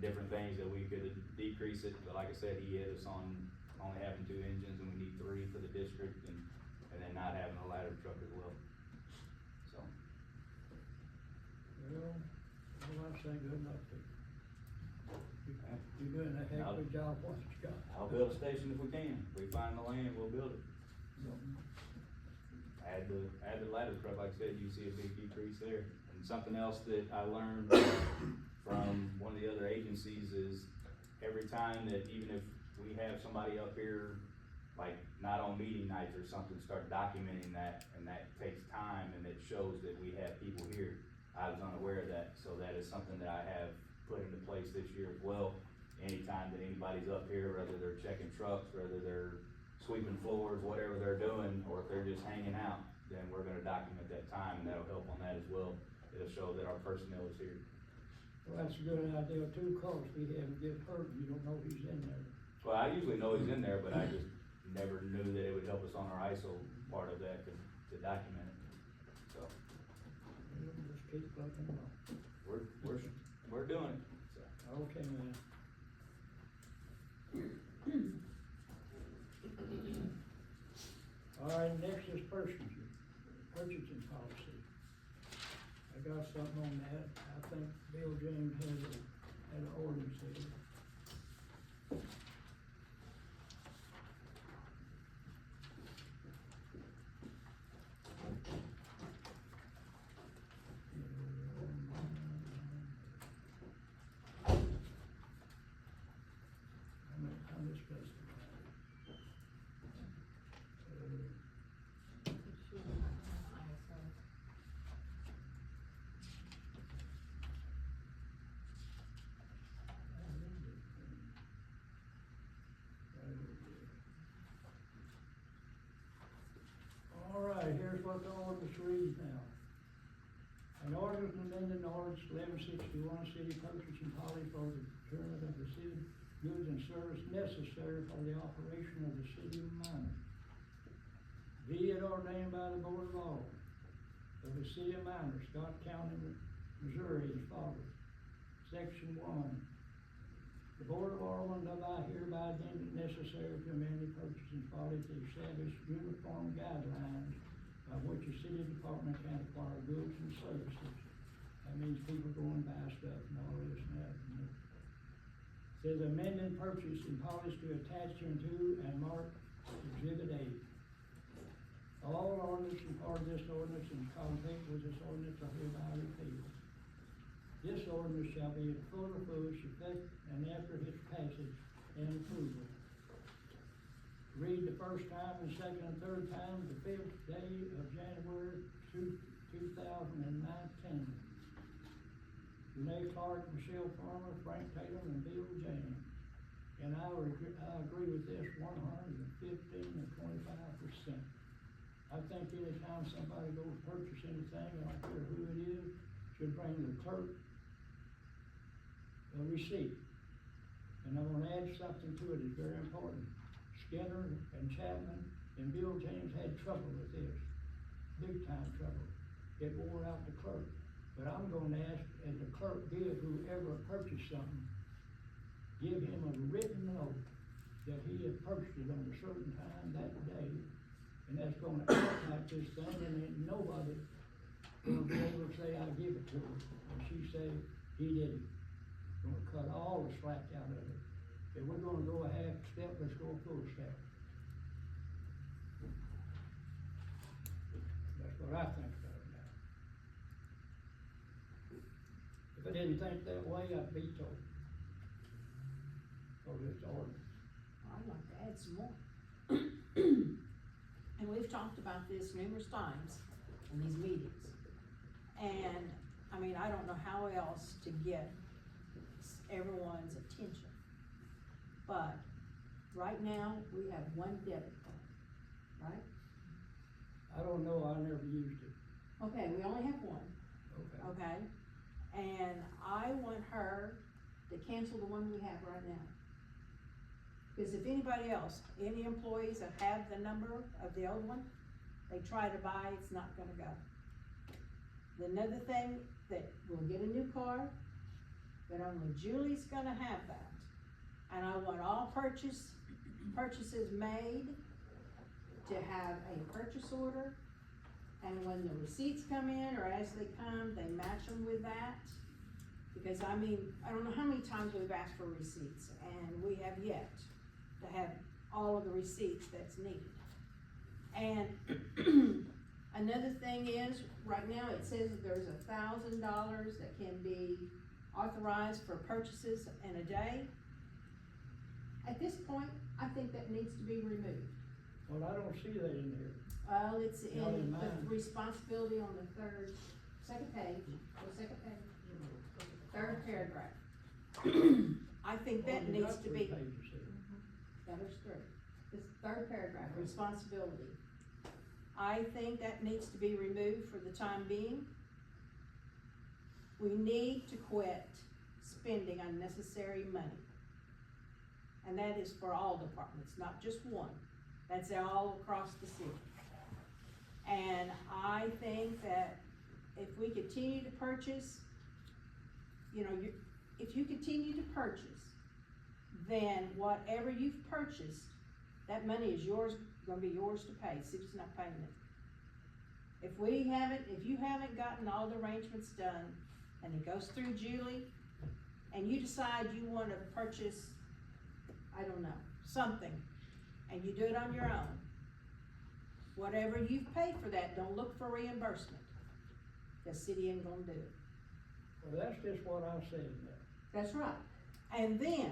different things that we could decrease it, but like I said, he hit us on only having 2 engines and we need 3 for the district and then not having a ladder truck as well. So, Well, I say good luck to you. You're doing a heck of a job, what you got. I'll build a station if we can. If we find the land, we'll build it. So, add the ladder truck, like I said, you see a big decrease there. And something else that I learned from one of the other agencies is every time that even if we have somebody up here, like not on meeting nights or something, start documenting that, and that takes time and it shows that we have people here. I was unaware of that, so that is something that I have put into place this year as well. Anytime that anybody's up here, whether they're checking trucks, whether they're sweeping floors, whatever they're doing, or if they're just hanging out, then we're gonna document that time, and that'll help on that as well. It'll show that our personnel is here. Well, that's a good idea too, cause if he ever gets hurt, you don't know he's in there. Well, I usually know he's in there, but I just never knew that it would help us on our ISO part of that to document it. So, You just keep plugging along. we're doing it, so. Okay, man. All right, next is purchasing policy. I got something on that. I think Bill James had an ordinance here. I'm just placing it. All right, here's what the ordinance reads now. An ordinance amending ordinance 1161, city purchasing policy for the procurement of the city goods and service necessary for the operation of the city of Minot. Be it ordained by the Board of Aldermen of the city of Minot, Scott County, Missouri as follows. Section 1. The Board of Aldermen does hereby deem it necessary to amend the purchasing policy to establish uniform guidelines by which a city department can acquire goods and services. That means people go and buy stuff and all this and that. And that. Says amending purchasing policy to attach into and mark Exhibit A. All ordinance and part of this ordinance in conflict with this ordinance are hereby repealed. This ordinance shall be in full effect and after its passage and approval. Read the first time and second and third time the 5th day of January 2019. Renee Clark, Michelle Farmer, Frank Taylor, and Bill James. And I agree with this 115 to 25%. I think anytime somebody goes purchase anything, I don't care who it is, should bring the clerk a receipt. And I'm gonna add something to it, it's very important. Skinner and Chapman and Bill James had trouble with this, big time trouble. It wore out the clerk. But I'm gonna ask, as the clerk did, whoever purchased something, give him a written note that he had purchased it on a certain time that day, and that's gonna act like this thing, and ain't nobody gonna be able to say, I give it to her. And she said, he didn't. Gonna cut all the slack out of it. If we're gonna go a half step, let's go a full step. That's what I think about it. I didn't think that way, I'd veto. For this ordinance. I'd like to add some more. And we've talked about this numerous times in these meetings. And, I mean, I don't know how else to get everyone's attention. But, right now, we have one debit card, right? I don't know, I never used it. Okay, we only have one, Okay. okay? And I want her to cancel the one we have right now. Cause if anybody else, any employees that have the number of the old one, they try to buy, it's not gonna go. Another thing, that we'll get a new card, but only Julie's gonna have that. And I want all purchases made to have a purchase order. And when the receipts come in, or as they come, they match them with that. Because I mean, I don't know how many times we've asked for receipts, and we have yet to have all of the receipts that's needed. And another thing is, right now it says that there's $1,000 that can be authorized for purchases in a day. At this point, I think that needs to be removed. Well, I don't see that in here. Well, it's Not in in mine. the responsibility on the second page, third paragraph. I think that Well, you needs got to 3 be, pages here. yeah, there's 3. This third paragraph, responsibility. I think that needs to be removed for the time being. We need to quit spending unnecessary money. And that is for all departments, not just one. That's all across the city. And I think that if we continue to purchase, you know, if you continue to purchase, then whatever you've purchased, that money is yours, gonna be yours to pay. City's not paying it. If you haven't gotten all the arrangements done, and it goes through Julie, and you decide you wanna purchase, I don't know, something, and you do it on your own, whatever you've paid for that, don't look for reimbursement. The city ain't gonna do it. Well, that's just what I said there. That's right. And then,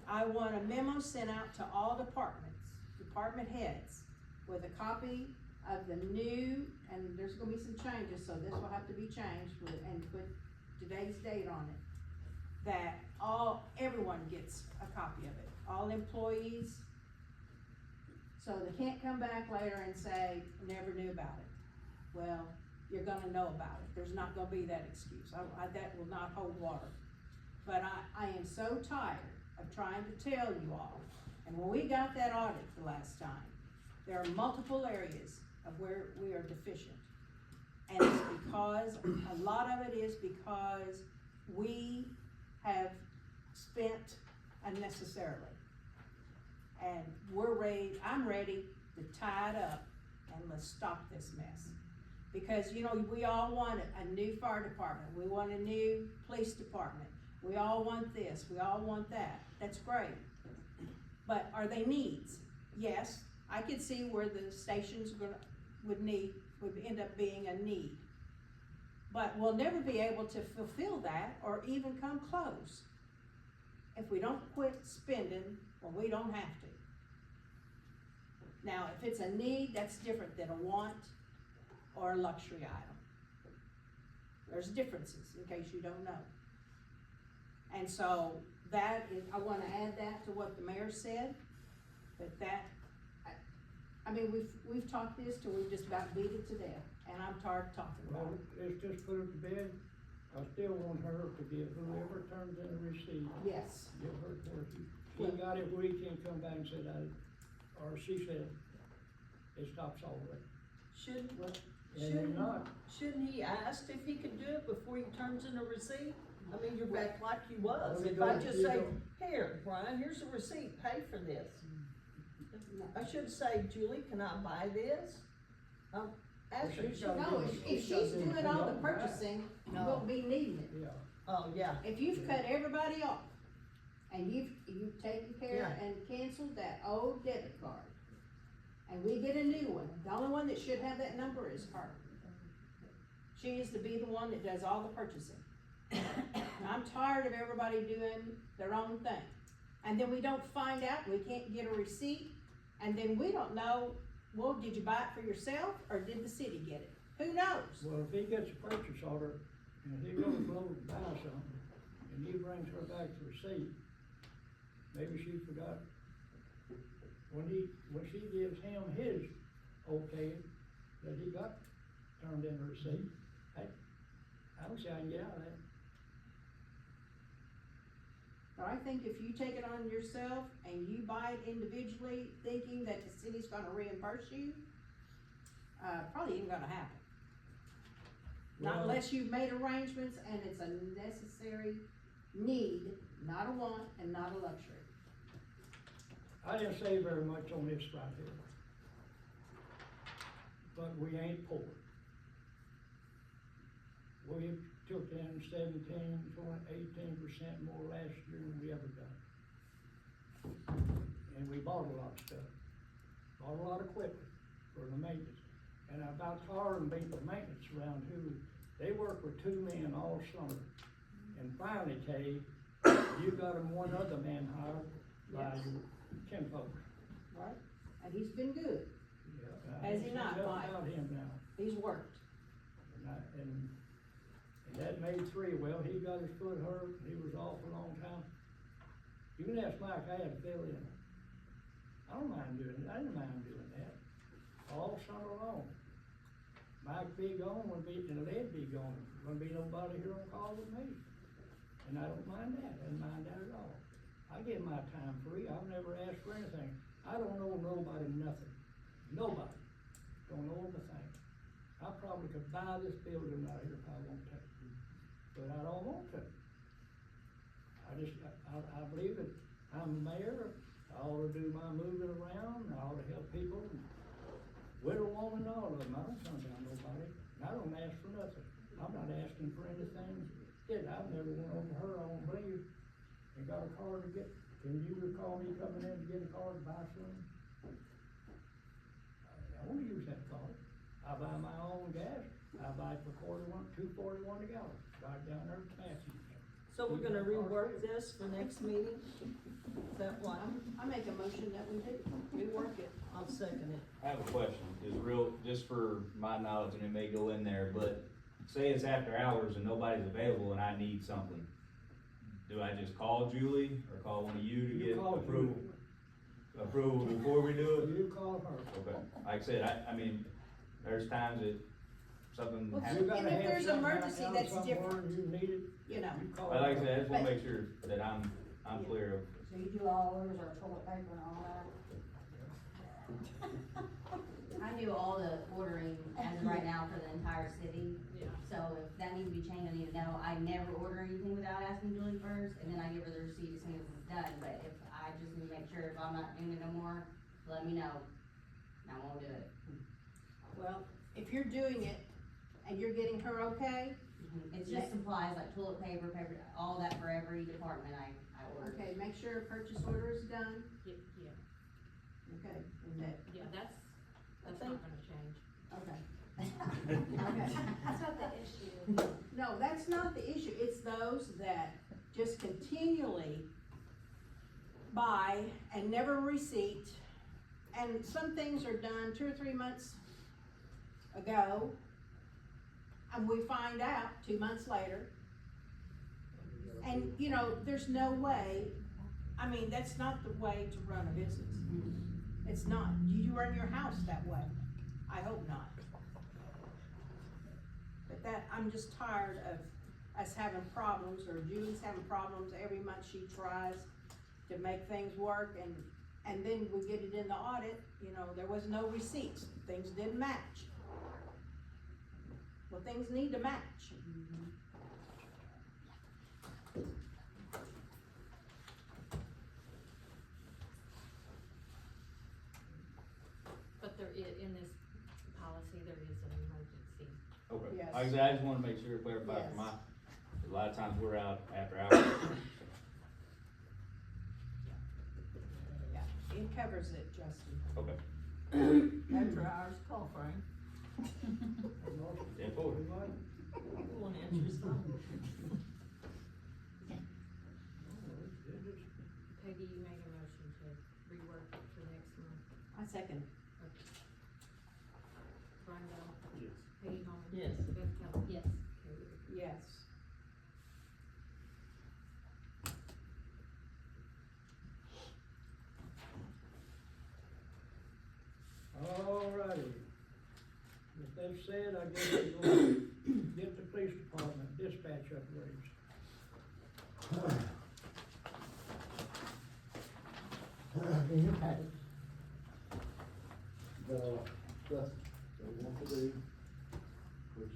I want a memo sent out to all department heads, with a copy of the new, and there's gonna be some changes, so this will have to be changed and put today's date on it. That everyone gets a copy of it, all employees, so they can't come back later and say, never knew about it. Well, you're gonna know about it, there's not gonna be that excuse, that will not hold water. But I am so tired of trying to tell you all, and when we got that audit the last time, there are multiple areas of where we are deficient. And it's because, a lot of it is because we have spent unnecessarily. And I'm ready to tie it up and let's stop this mess. Because, you know, we all want a new fire department, we want a new police department, we all want this, we all want that, that's great. But are they needs? Yes, I could see where the stations would end up being a need. But we'll never be able to fulfill that or even come close if we don't quit spending when we don't have to. Now, if it's a need, that's different than a want or a luxury item. There's differences, in case you don't know. And so, I wanna add that to what the mayor said, but I mean, we've talked this till we've just about beat it to death, and I'm tired of talking about Well, it. let's just put it to bed. I still want her to give whoever turns in a receipt, Yes, give her for she got it where he can't come back and say that, or she said, it stops all that. Shouldn't he ask if he could do it before he turns in a receipt? I mean, you're back like you was. Well, If I you just say, don't- here, Brian, here's a receipt, pay for this. I should say, Julie, can I buy this? Ask her. Well, she's gotta no, do it. if she's doing all the purchasing, you No. won't be needing it. Yeah, Oh, yeah. If you've cut everybody off, and you've taken care Yeah. and canceled that old debit card, and we get a new one, the only one that should have that number is her. She is to be the one that does all the purchasing. And I'm tired of everybody doing their own thing. And then we don't find out, we can't get a receipt, and then we don't know, well, did you buy it for yourself, or did the city get it? Who knows? Well, if he gets a purchase order, and he goes to buy something, and he brings her back the receipt, maybe she forgot. When she gives him his okay, that he got turned in a receipt, I don't see how I can get out of that. But I think if you take it on yourself and you buy it individually, thinking that the city's gonna reimburse you, probably ain't gonna happen. Not Well- unless you've made arrangements and it's a necessary need, not a want and not a luxury. I didn't say very much on this right here. But we ain't poor. We took in 17, 18% more last year than we ever done. And we bought a lot of stuff, bought a lot of equipment for the maintenance. And about tar and beat the maintenance around who, they work with 2 men all summer. And finally, Kay, you got them one other man hired by Yes. your kinfolk. Right? And he's been good. Yeah, Has he not, That's Mike? about him now. He's worked. And that made 3, well, he got his foot hurt, he was off a long time. You can ask Mike, I had to fill in. I didn't mind doing that, all summer long. Mike be gone, and Led be gone, wouldn't be nobody here on call with me. And I don't mind that, I didn't mind that at all. I get my time free, I've never asked for anything. I don't owe nobody nothing, nobody, don't owe them a thing. I probably could buy this building out here if I want to, but I don't want to. I believe that I'm the mayor, I ought to do my moving around, I ought to help people, widow, woman, all of them, I don't turn down nobody, and I don't ask for nothing. I'm not asking for anything, I've never went over her, I don't believe, and got a card to get, can you recall me coming in to get a card to buy something? I wanna use that card. I buy my own gas, I buy it for $2.41 a gallon, right down there at Matthews. So we're gonna rework this for next meeting? Is that what? I make a motion that we do. Rework it, I'll second it. I have a question, just for my knowledge, and it may go in there, but say it's after hours and nobody's available and I need something. Do I just call Julie or call one of you to get call approval? Julie. Approval before we do it? You call her. Okay, like I said, I mean, there's times that something Well, happens. You gotta And if have there's something emergency, out that's somewhere different. and you need it, You know. you call But like I her. said, I just wanna But- make sure that I'm Yeah. clear of. So you do all orders or toilet paper and all that? I do all the ordering as of right now for the entire city. Yeah. So if that needs to be changed, I need to know. I never order anything without asking Julie first, and then I give her the receipt as soon as it's done. But if I just need to make sure if I'm not doing it no more, let me know. And I won't do it. Well, if you're doing it and you're getting her okay, It's just supplies like toilet paper, all that for every department I order. okay, make sure a purchase order is done, Yeah, okay, and that, yeah, that's not think- gonna change. okay. Okay. That's not the issue. No, that's not the issue, it's those that just continually buy and never receipt. And some things are done 2 or 3 months ago, and we find out 2 months later. And, you know, there's no way, I mean, that's not the way to run a business. It's not, you run your house that way, I hope not. But that, I'm just tired of us having problems, or Julie's having problems every month she tries to make things work, and then we get it in the audit, you know, there was no receipts, things didn't match. Well, things need to match. But there is, in this policy, there is an emergency. Okay, Yes. like I said, I just wanna make sure, clarify Yes. for my, a lot of times we're out after hours. Yeah, it covers it, Justin. Okay, After hours, call Frank. 10-4. Who won't answer his phone? said, I guess we're gonna get the police department dispatch upgrades. In your packet, the stuff that we want to do, which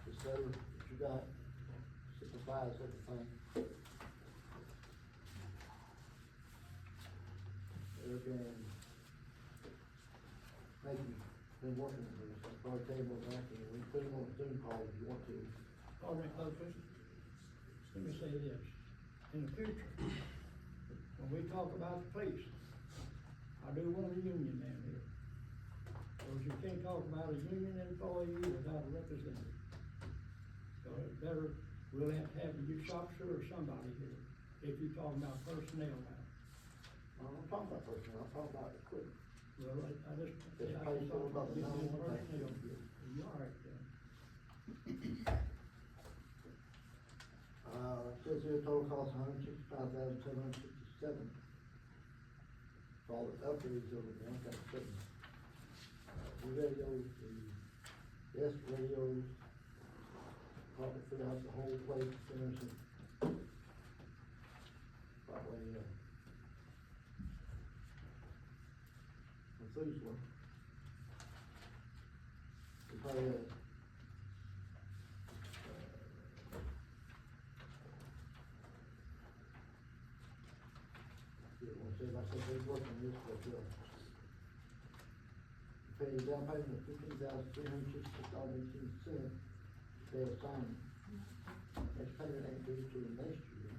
this letter that you got simplifies everything. Again, maybe been working on this, I'll probably table it back, and we can put him on a Zoom call if you want to. All right, folks, let me say this, in the future, when we talk about the police, I do want a union down here. Because you can't talk about a union employee without a representative. So it's better, we'll have to have a youth officer or somebody here, if you're talking about personnel now. I'm not talking about personnel, I'm talking about equipment. Well, I just, Just I pay just for thought about the about the number one thing. personnel. You all right then? It says here total cost $165,767. For all the upgrades over there, I've got equipment. The radios, the desk radios, probably fit out the whole place, finish it. Probably, Methuselah. We probably, like I said, they're working on this, but, pay a down payment of $15,366.18, pay a sign. Next payment ain't due till the next year,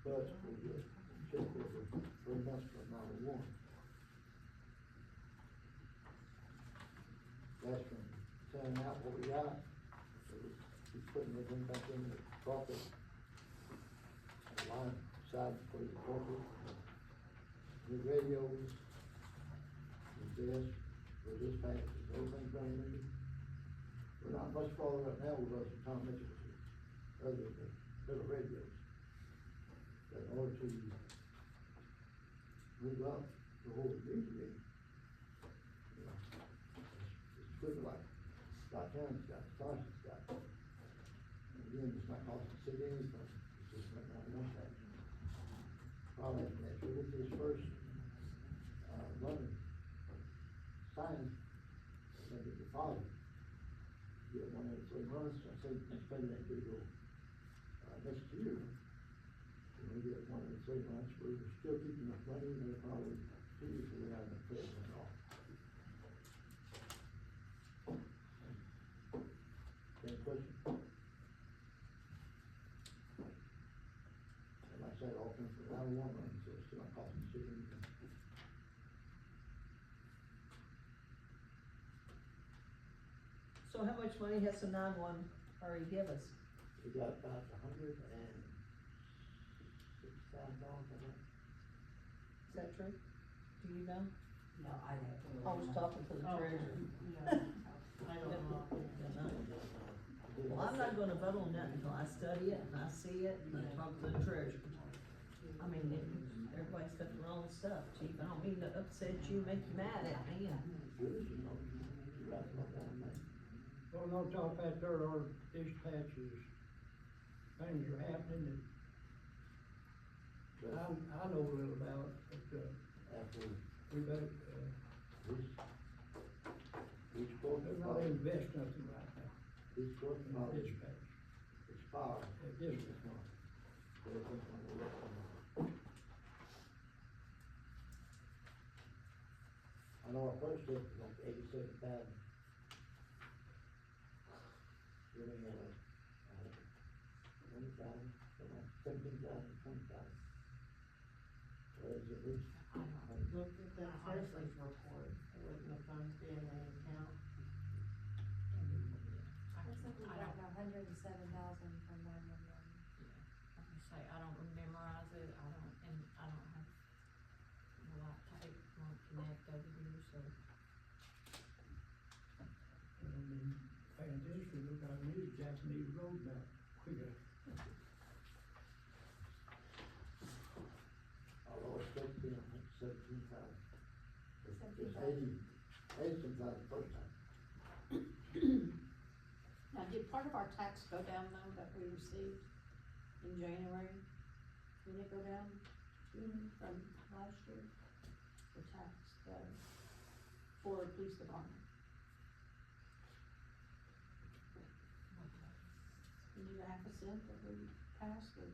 but we get check over 3 months from now on. That's from telling out what we got, so we're putting everything back in the profit. Line side for the corporate. The radios, the desk, the dispatch, everything's brand new. We're not much farther right now with us than Tom Mitchell was here, other than the little radios. But in order to move up to what we need to be, you know, it's good like Scott County's got, Starson's got. And again, it's not costing the city anything, it's just right now one tax. Probably next year, with this first, London sign, maybe the father, get 1 every 3 months, I say next payment ain't due till, next year. When we get 1 every 3 months, we're still keeping enough money, and they're probably 2 years we have enough credit and all. Any question? And like I said, all comes from 911 money, so it's still not costing the city anything. So how much money has the 911 already give us? We got about $106,000, I think. Is that true? Do you know? No, I don't. I was talking to the Oh, treasurer. yeah. I don't know. Well, I'm not gonna vote on that until I study it and I see it and I talk to the treasurer. I mean, everybody's got their own stuff, chief, I don't mean to upset you, make you mad at me, and Good, you know, you're right about that, man. Well, no talk out there, our dispatches, things are happening that I know a little about, but, After we better, each court, better not invest nothing right now each court, in our dispatch. expire. At district. So everything's gonna work on it. I know our first step was like 87,000. We only had like, 20,000, something like 17,000, 20,000. So it's at least. Looked at that treasurer's report, there wasn't a funds being in the account. Looks like we got $107,000 from 911. Like you say, I don't memorize it, I don't have the right type, won't connect over here, so. Paying attention, look out, we need a Japanese road now, we got. Our lowest step being like 17,000. It's 80 some thousand the first time. part of our tax go down though that we received in January? Didn't it go down from last year? The tax, for police department. You need a half a cent that we passed or?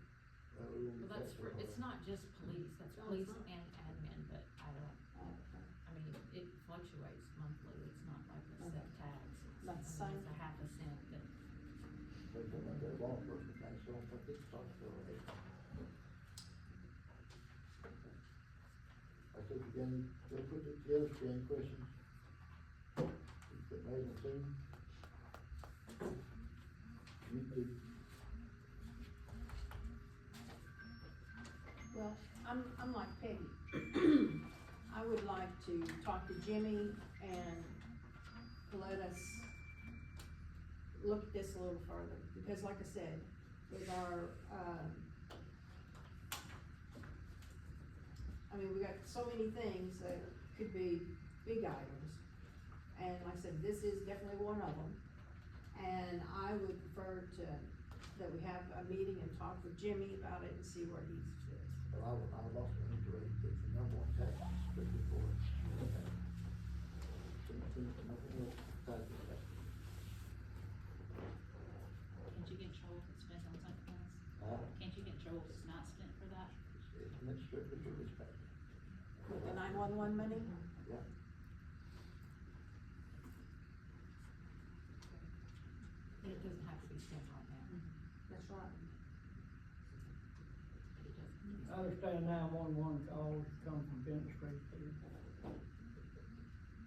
Well, that's for, it's not just police, that's No, police it's not. and admin, but I don't, I mean, it fluctuates monthly, it's not like a set tax. Not the It's same. a half a cent that, They come out there, law enforcement, they don't think it's talking to her. I said, you got any, they'll put it together, if you have any questions. You put Megan soon. Me too. Well, I'm like Peggy. I would like to talk to Jimmy and let us look at this a little further, because like I said, with our, I mean, we got so many things that could be big items. And like I said, this is definitely one of them. And I would prefer that we have a meeting and talk with Jimmy about it and see where he's fit. Well, I would also reiterate that the number one tax strictly for, nothing else besides the tax. Can't you get in trouble if it's spent on something else? Can't you get in trouble if it's not spent for that? It's meant strictly for this tax. With the 911 money? Yeah. it doesn't have to be spent right now, That's right. but it doesn't. I understand 911 calls come from Benton Street here.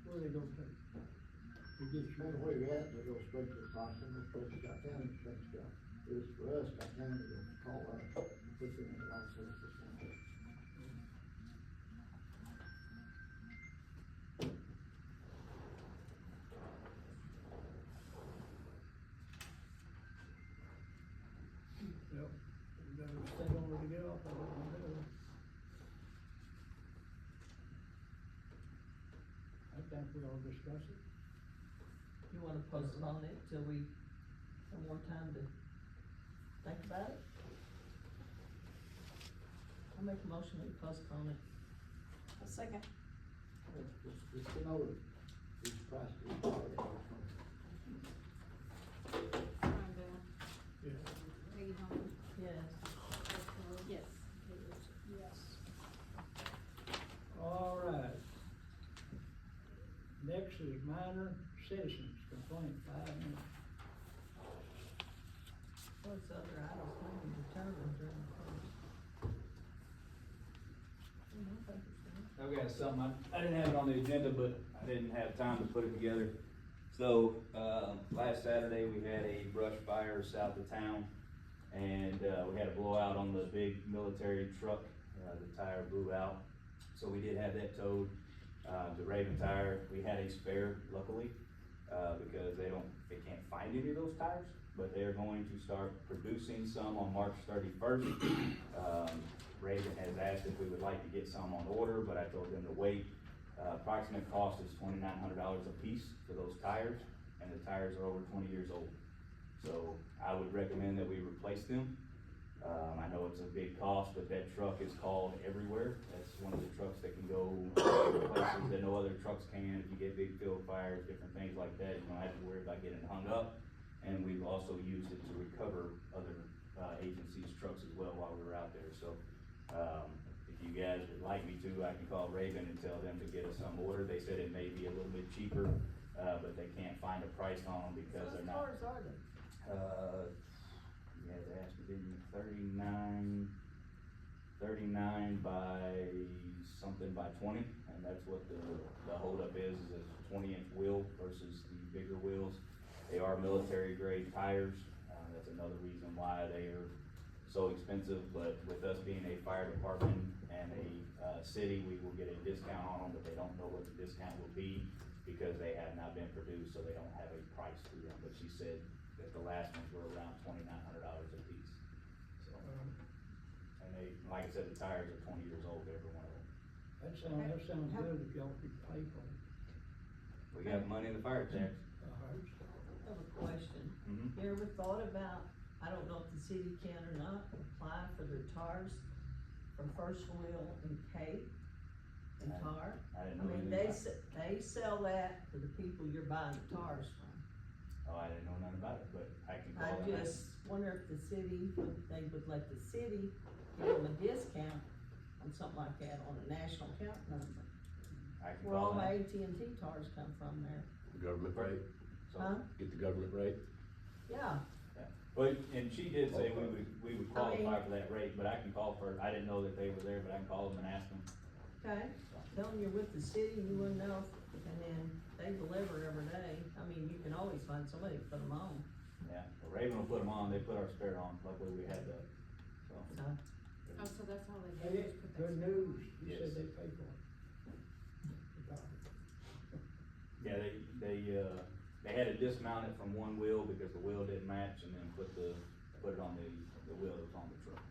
Where they go to? To get you. Depending where you're at, they go straight to the hospital, go straight to Scott County, straight to Scott. It was for us, Scott County, to call us, and put them in the office this morning. Yep, we better stay on it to get off of it, and do it. I think we all discuss it. You wanna postpone it till we have more time to think about it? I'll make a motion to postpone it. A second. Just to know that these prices are already Brian Bell, Yeah. Peggy Holmes, Yes. Yes. Yes. All right. Next is minor citizens complaint, 5 minutes. What's the other items going to be determined during the course? I've got something, I didn't have it on the agenda, but I didn't have time to put it together. So, last Saturday, we had a brush fire south of town, and, we had a blowout on the big military truck, the tire blew out. So we did have that towed, to Raven Tire. We had a spare, luckily, because they can't find any of those tires, but they're going to start producing some on March 31st. Raven has asked if we would like to get some on order, but I told them to wait. Approximate cost is $2,900 a piece for those tires, and the tires are over 20 years old. So I would recommend that we replace them. I know it's a big cost, but that truck is called everywhere. That's one of the trucks that can go places that no other trucks can. If you get big field fires, different things like that, you don't have to worry about getting it hung up. And we've also used it to recover other, agencies' trucks as well while we were out there. So, if you guys would like me to, I can call Raven and tell them to get us some order. They said it may be a little bit cheaper, but they can't find a price on them because they're not. What cars are they? You had to ask me, didn't you? 39 by something by 20, and that's what the holdup is a 20-inch wheel versus the bigger wheels. They are military grade tires. That's another reason why they are so expensive, but with us being a fire department and a city, we will get a discount on them, but they don't know what the discount will be because they have not been produced, so they don't have a price to them. But she said that the last ones were around $2,900 a piece. So, and they, like I said, the tires are 20 years old, every one of them. That sounds good if y'all could pay for it. We got money in the fire tax. I have a question. Mhm. You ever thought about, I don't know if the city can or not, apply for their tars from First Wheel and Cape and I- tar? I didn't I know mean, anything about it. they sell that to the people you're buying the tars from. Oh, I didn't know nothing about it, but I can call I them. just wonder if the city, they would let the city give them a discount on something like that on a national account number. I can Where all call my them. AT&T tars come from there, Government rate, So, huh? get the government rate. Yeah, But, and she did say we would qualify I mean- for that rate, but I can call for, I didn't know that they were there, but I can call them and ask them. okay, tell them you're with the city, you wouldn't know, and then they deliver every day, I mean, you can always find somebody to put them on, Yeah, well, Raven will put them on, they put our spare on, luckily we had that, so. so. Oh, so that's all they do Hey, is put that. good news, you Yes. said they pay for it. Yeah, they had to dismount it from one wheel because the wheel didn't match and then put it on the wheel that was on the truck.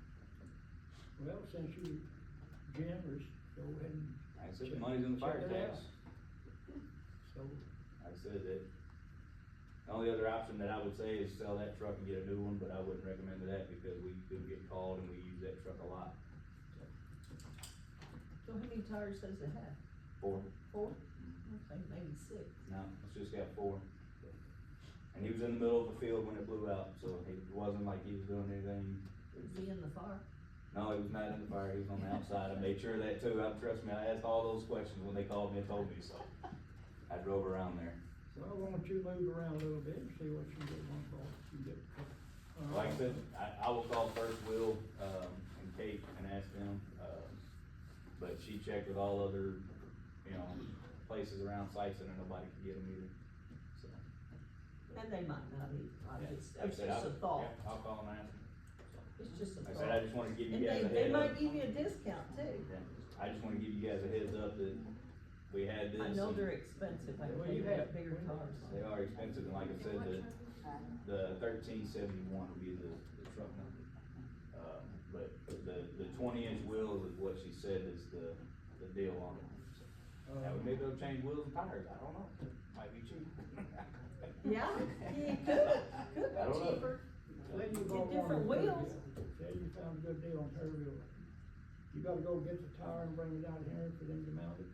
Well, since you're generous, go ahead and. I said the money's in the fire check it tax. out. So, I said that the only other option that I would say is sell that truck and get a new one, but I wouldn't recommend that because we do get called and we use that truck a lot. So how many tires does it have? 4. Four? Okay, maybe 6. No, it's just got 4. And he was in the middle of the field when it blew out, so it wasn't like he was doing anything. Is he in the fire? No, he was not in the fire, he was on the outside, I made sure of that too, trust me, I asked all those questions when they called me and told me, so. I drove around there. well, why don't you move around a little bit and see what you get one for, you get. Like I said, I will call First Wheel, and Kate and ask them, but she checked with all other, places around sites and nobody could get them either, so. And they might not either, Yeah, it's like I said, just a thought, Yeah, I'll call them and ask them. it's just a Like I thought. said, I just wanted to give you And guys a they heads up. might give you a discount too. Yeah, I just wanna give you guys a heads up that we had this. I know and they're expensive, I Well, think you they have- have bigger cars. They are expensive, and like I said, the 1371 will be the truck number. But the 20-inch wheels is what she said is the deal on it. Now, we may be able to change wheels and tires, I don't know, might be cheap. Yeah, you could I don't be know. cheaper. Say you Get bought one different on wheels. Fairville. Say you found a good deal on Fairville. You gotta go get the tire and bring it out here for them to mount it.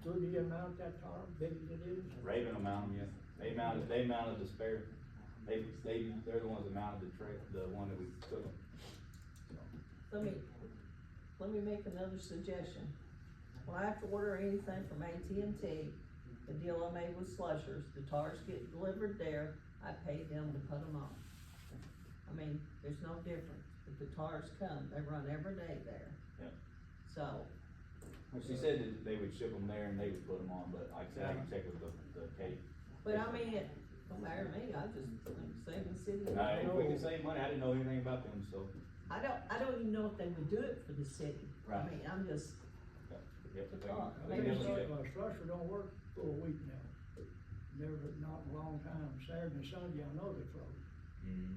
So do you mount that tire, big as it is? Raven will mount them, yeah, they mounted the spare, they're the ones that mounted the one that we took them. Let me make another suggestion. When I have to order anything from AT&T, the deal I made with Slushers, the tires get delivered there, I pay them to put them on. I mean, there's no difference, if the tires come, they run every day there. Yeah. So, Well, she said that they would ship them there and they would put them on, but like I said, I can check with the Kate. but I mean, it don't matter to me, I just save the city. If we can save money, I didn't know anything about them, so. I don't even know if they would do it for the city. I Right. mean, I'm just, Yep, The we thought, can maybe double check. Slusher don't work for a week now. Never, not in a long time. Saturday and Sunday, I know they close. Mhm.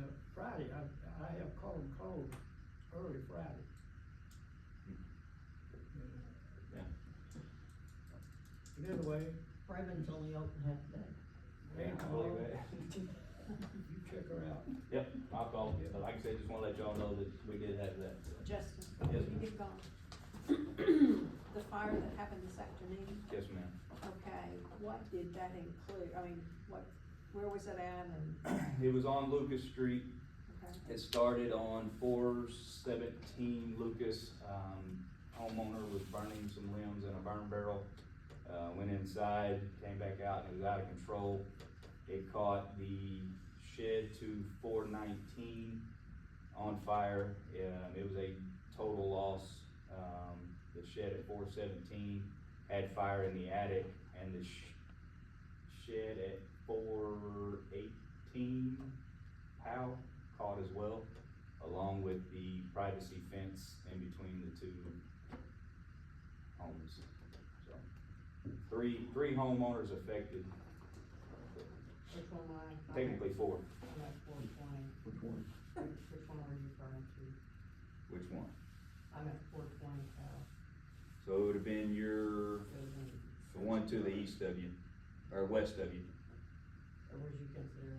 And, Friday, I have called them closed early Friday. Yeah. But anyway, Raven's only open half the day. Yeah, I believe that. you check her out. Yep, I'll call, but like I said, just wanna let y'all know that we did have that, so. Justin, Yes, you ma'am. get gone. The fire that happened this afternoon, Yes, ma'am. okay, what did that include? I mean, where was it at and, It was on Lucas Street. okay, It started on 417 Lucas. Homeowner was burning some limbs in a burn barrel. Went inside, came back out, and it was out of control. It caught the shed to 419 on fire. It was a total loss. The shed at 417 had fire in the attic, and the shed at 418 Powell caught as well, along with the privacy fence in between the two homes. So, three homeowners affected, Which one am I? technically 4. I'm at 420. Which one? Which one were you referring to? Which one? I'm at 420 South. So it would have been the one to the east of you, or west of you. Or would you consider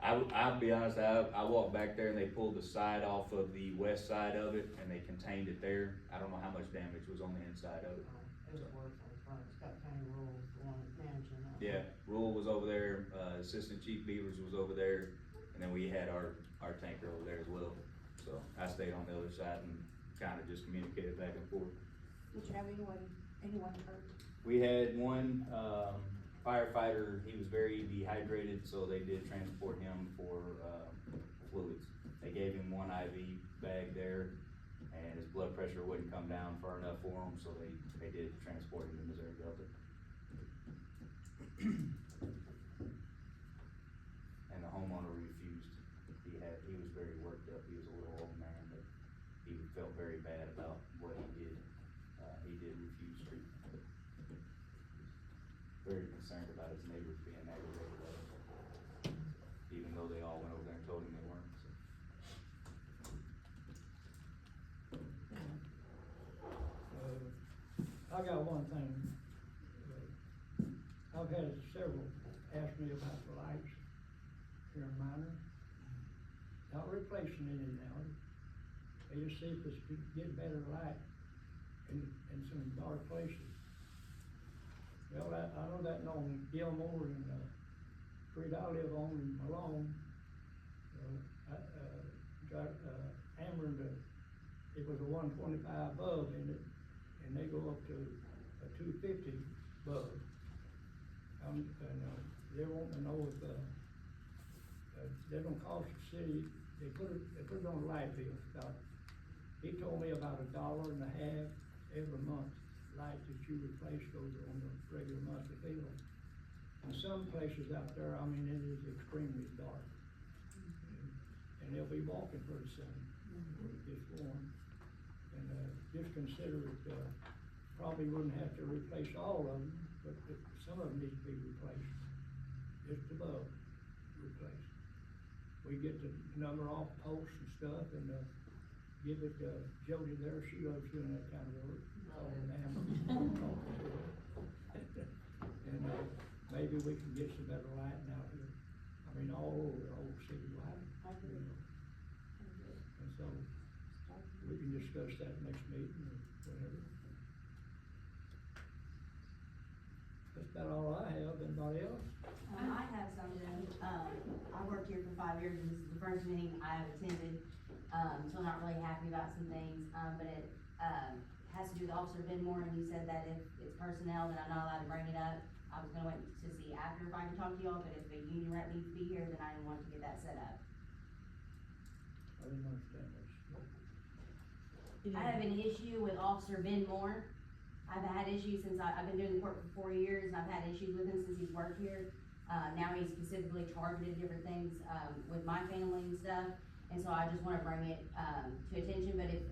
I'll be honest, I walked back there and they pulled the side off of the west side of it and they contained it there. I don't know how much damage was on the inside of it. It was worse on the front, it's got Tony Rules, the one managing that. Yeah, Rule was over there, Assistant Chief Beavers was over there, and then we had our tanker over there as well. So I stayed on the other side and kinda just communicated back and forth. Did you have anyone hurt? We had one, firefighter, he was very dehydrated, so they did transport him for, fluids. They gave him one IV bag there, and his blood pressure wouldn't come down far enough for him, so they did transport him to Missouri Delta. And the homeowner refused. He was very worked up, he was a little old man, but he felt very bad about what he did. He did refuse treatment. Very concerned about his neighbors being aggravated at him, even though they all went over there and told him they weren't, so. I got one thing. I've had several ask me about the lights here in Minor. Not replacing any now. They just see if it's to get better light in some dark places. Well, I know that on Gilmore and, street I live on in Malone, hammering it was a 125 bulb in it, and they go up to a 250 bulb. They want to know if, they don't cost the city, they put it on a light bill, he told me about $1.50 every month, light that you replace those on the regular monthly bill. In some places out there, I mean, it is extremely dark. And they'll be walking pretty soon, when it gets warm. And, just consider it, probably wouldn't have to replace all of them, but some of them need to be replaced. Just above, replaced. We get the number off posts and stuff and, give it to Jody there, she loves doing that kind of work. Call her ma'am. And, maybe we can get some better lighting out here. I mean, all over the whole city wide. I agree. And so, we can discuss that next meeting or whatever. That's about all I have. Anybody else? I have something, I worked here for 5 years, and this is the first meeting I have attended, so I'm not really happy about some things, but it, has to do with Officer Benmore, and he said that if it's personnel, then I'm not allowed to bring it up. I was gonna wait to see after if I can talk to y'all, but if a union rep needs to be here, then I didn't want to get that set up. I didn't understand this. I have an issue with Officer Benmore. I've had issues since I've been doing the court for 4 years, and I've had issues with him since he's worked here. Now he's specifically targeted different things, with my family and stuff, and so I just wanna bring it, to attention, but if he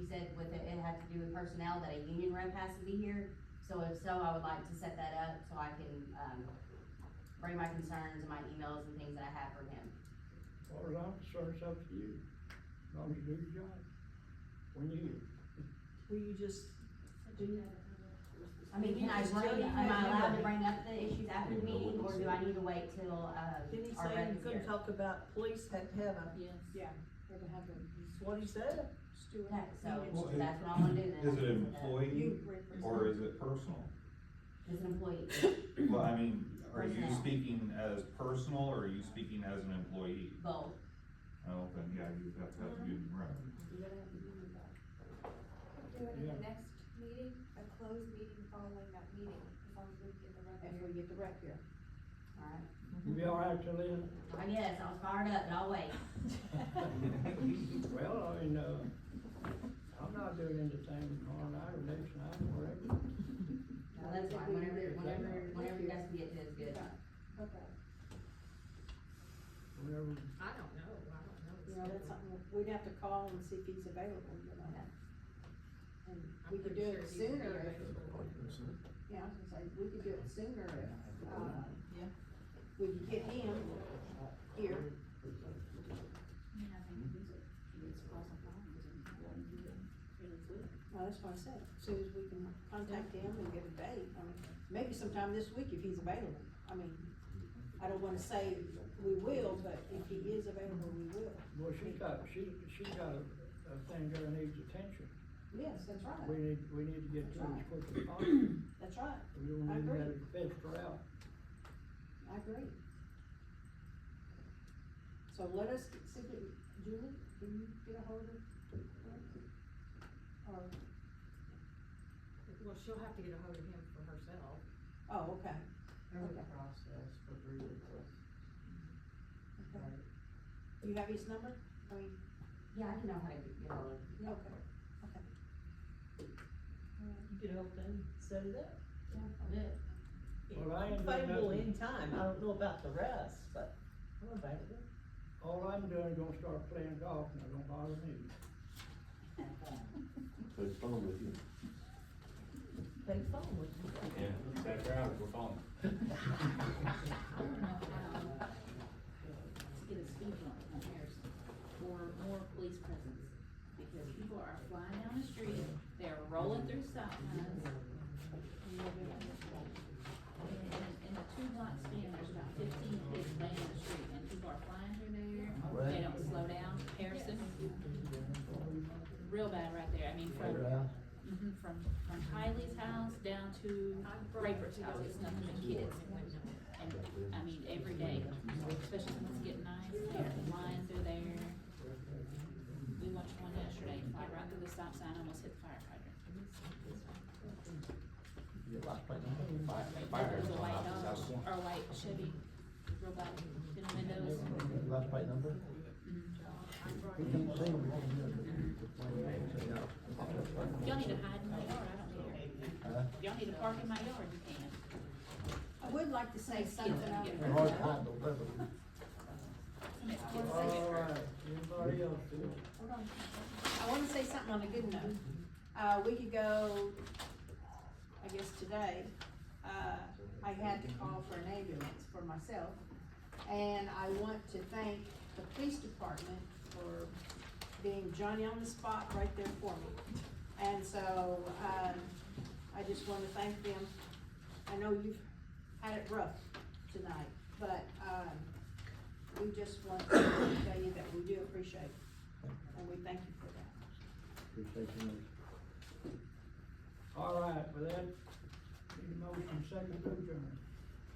said with it had to do with personnel, that a union rep has to be here, so if so, I would like to set that up, so I can, bring my concerns and my emails and things that I have from him. As far as I'm concerned, it's up to you. As long as you do your job. When you here. Will you just do? I mean, am I allowed to bring up the issues after the meeting, or do I need to wait till, Didn't he our say rep you is couldn't here? talk about police had to have a, Yes. Yeah, they would have them. that's what he said. Stuart. Okay, so Union. that's what I wanna do then. Is it I'll an set that up. employee You represent. or is it personal? It's an employee. Well, I mean, are you Personnel. speaking as personal or are you speaking as an employee? Both. Oh, then yeah, you have to have a union rep. You gotta have the union back. Do it in Yeah. the next meeting, a closed meeting following that meeting, as long as we can get the rep If we here. get the rep here. Alright. You be all right till then? I guess, I was fired up, but I'll wait. Well, I mean, I'm not doing anything tomorrow night or next night or whatever. No, that's fine, whenever you guys can get to is good. Okay. Whatever. I don't know. You know, that's something, we'd have to call and see if he's available, you know. And we could do it sooner if, yeah, I was gonna say, we could do it sooner if, Yeah. we could get him here. Well, that's what I said, as soon as we can contact him and get a date, I mean, maybe sometime this week if he's available. I mean, I I don't wanna say we will, but if he is available, we will. Well, she's got a thing that needs attention. Yes, that's right, We need to get to it as quick as possible. that's right, We don't I need to agree. have it fester out. I agree. So let us, see, Julie, can you get a hold of her? Or, Well, she'll have to get a hold of him for herself. oh, okay, Through the process for grievances. okay. You have his number? I mean, Yeah, I can know how to get all of yeah, okay, okay. You get a whole thing, set it up. it. Well, I ain't doing Available nothing. anytime, I don't know about the rest, but I'm available. All I'm doing is gonna start playing golf and it don't bother me. So it's fun with you. Take phone with you. Yeah, that crowd, we're calling. I don't know how to get a speed bump on Harrison or more police presence. Because people are flying down the street, they're rolling through stop signs. In a 2 block span, there's about 15 kids laying in the street and people are flying through there. They don't slow down. Harrison, real bad right there. I mean, from Kylie's house down to Raper's house, it's nothing but kids. And, I mean, every day, especially when it's getting nice, they're flying through there. We watched one yesterday, fly right through the stop sign, almost hit the firefighter. There was a white Dodge, or a white Chevy, real bad, in the windows. Last plate number? We can see, we can do it. If y'all need to hide in my yard, I don't care. If y'all need to park in my yard, you can. I would like to say something out Get there. Hard to hide those levels. Makes I kids wanna say- get hurt. Alright, anybody else? Hold on. I wanna say something on a good note. A week ago, I guess today, I had to call for an ambulance for myself. And I want to thank the police department for being Johnny on the spot right there for me. And so, I just wanna thank them. I know you've had it rough tonight, but, we just want to tell you that we do appreciate it, and we thank you for that. Appreciate you. Alright, with that, need a motion second to adjourn.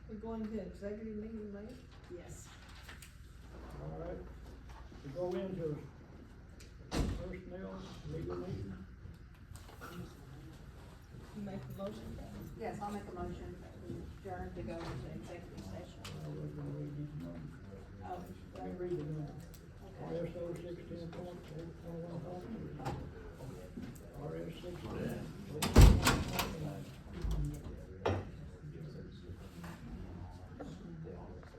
We're going to executive meeting later? Yes. Alright, to go into personnel, legal meeting. You make the motion? Yes, I'll make a motion that we adjourn to go into executive session. I was gonna read these numbers. Oh, Let me read the number. okay. RSO 16.21.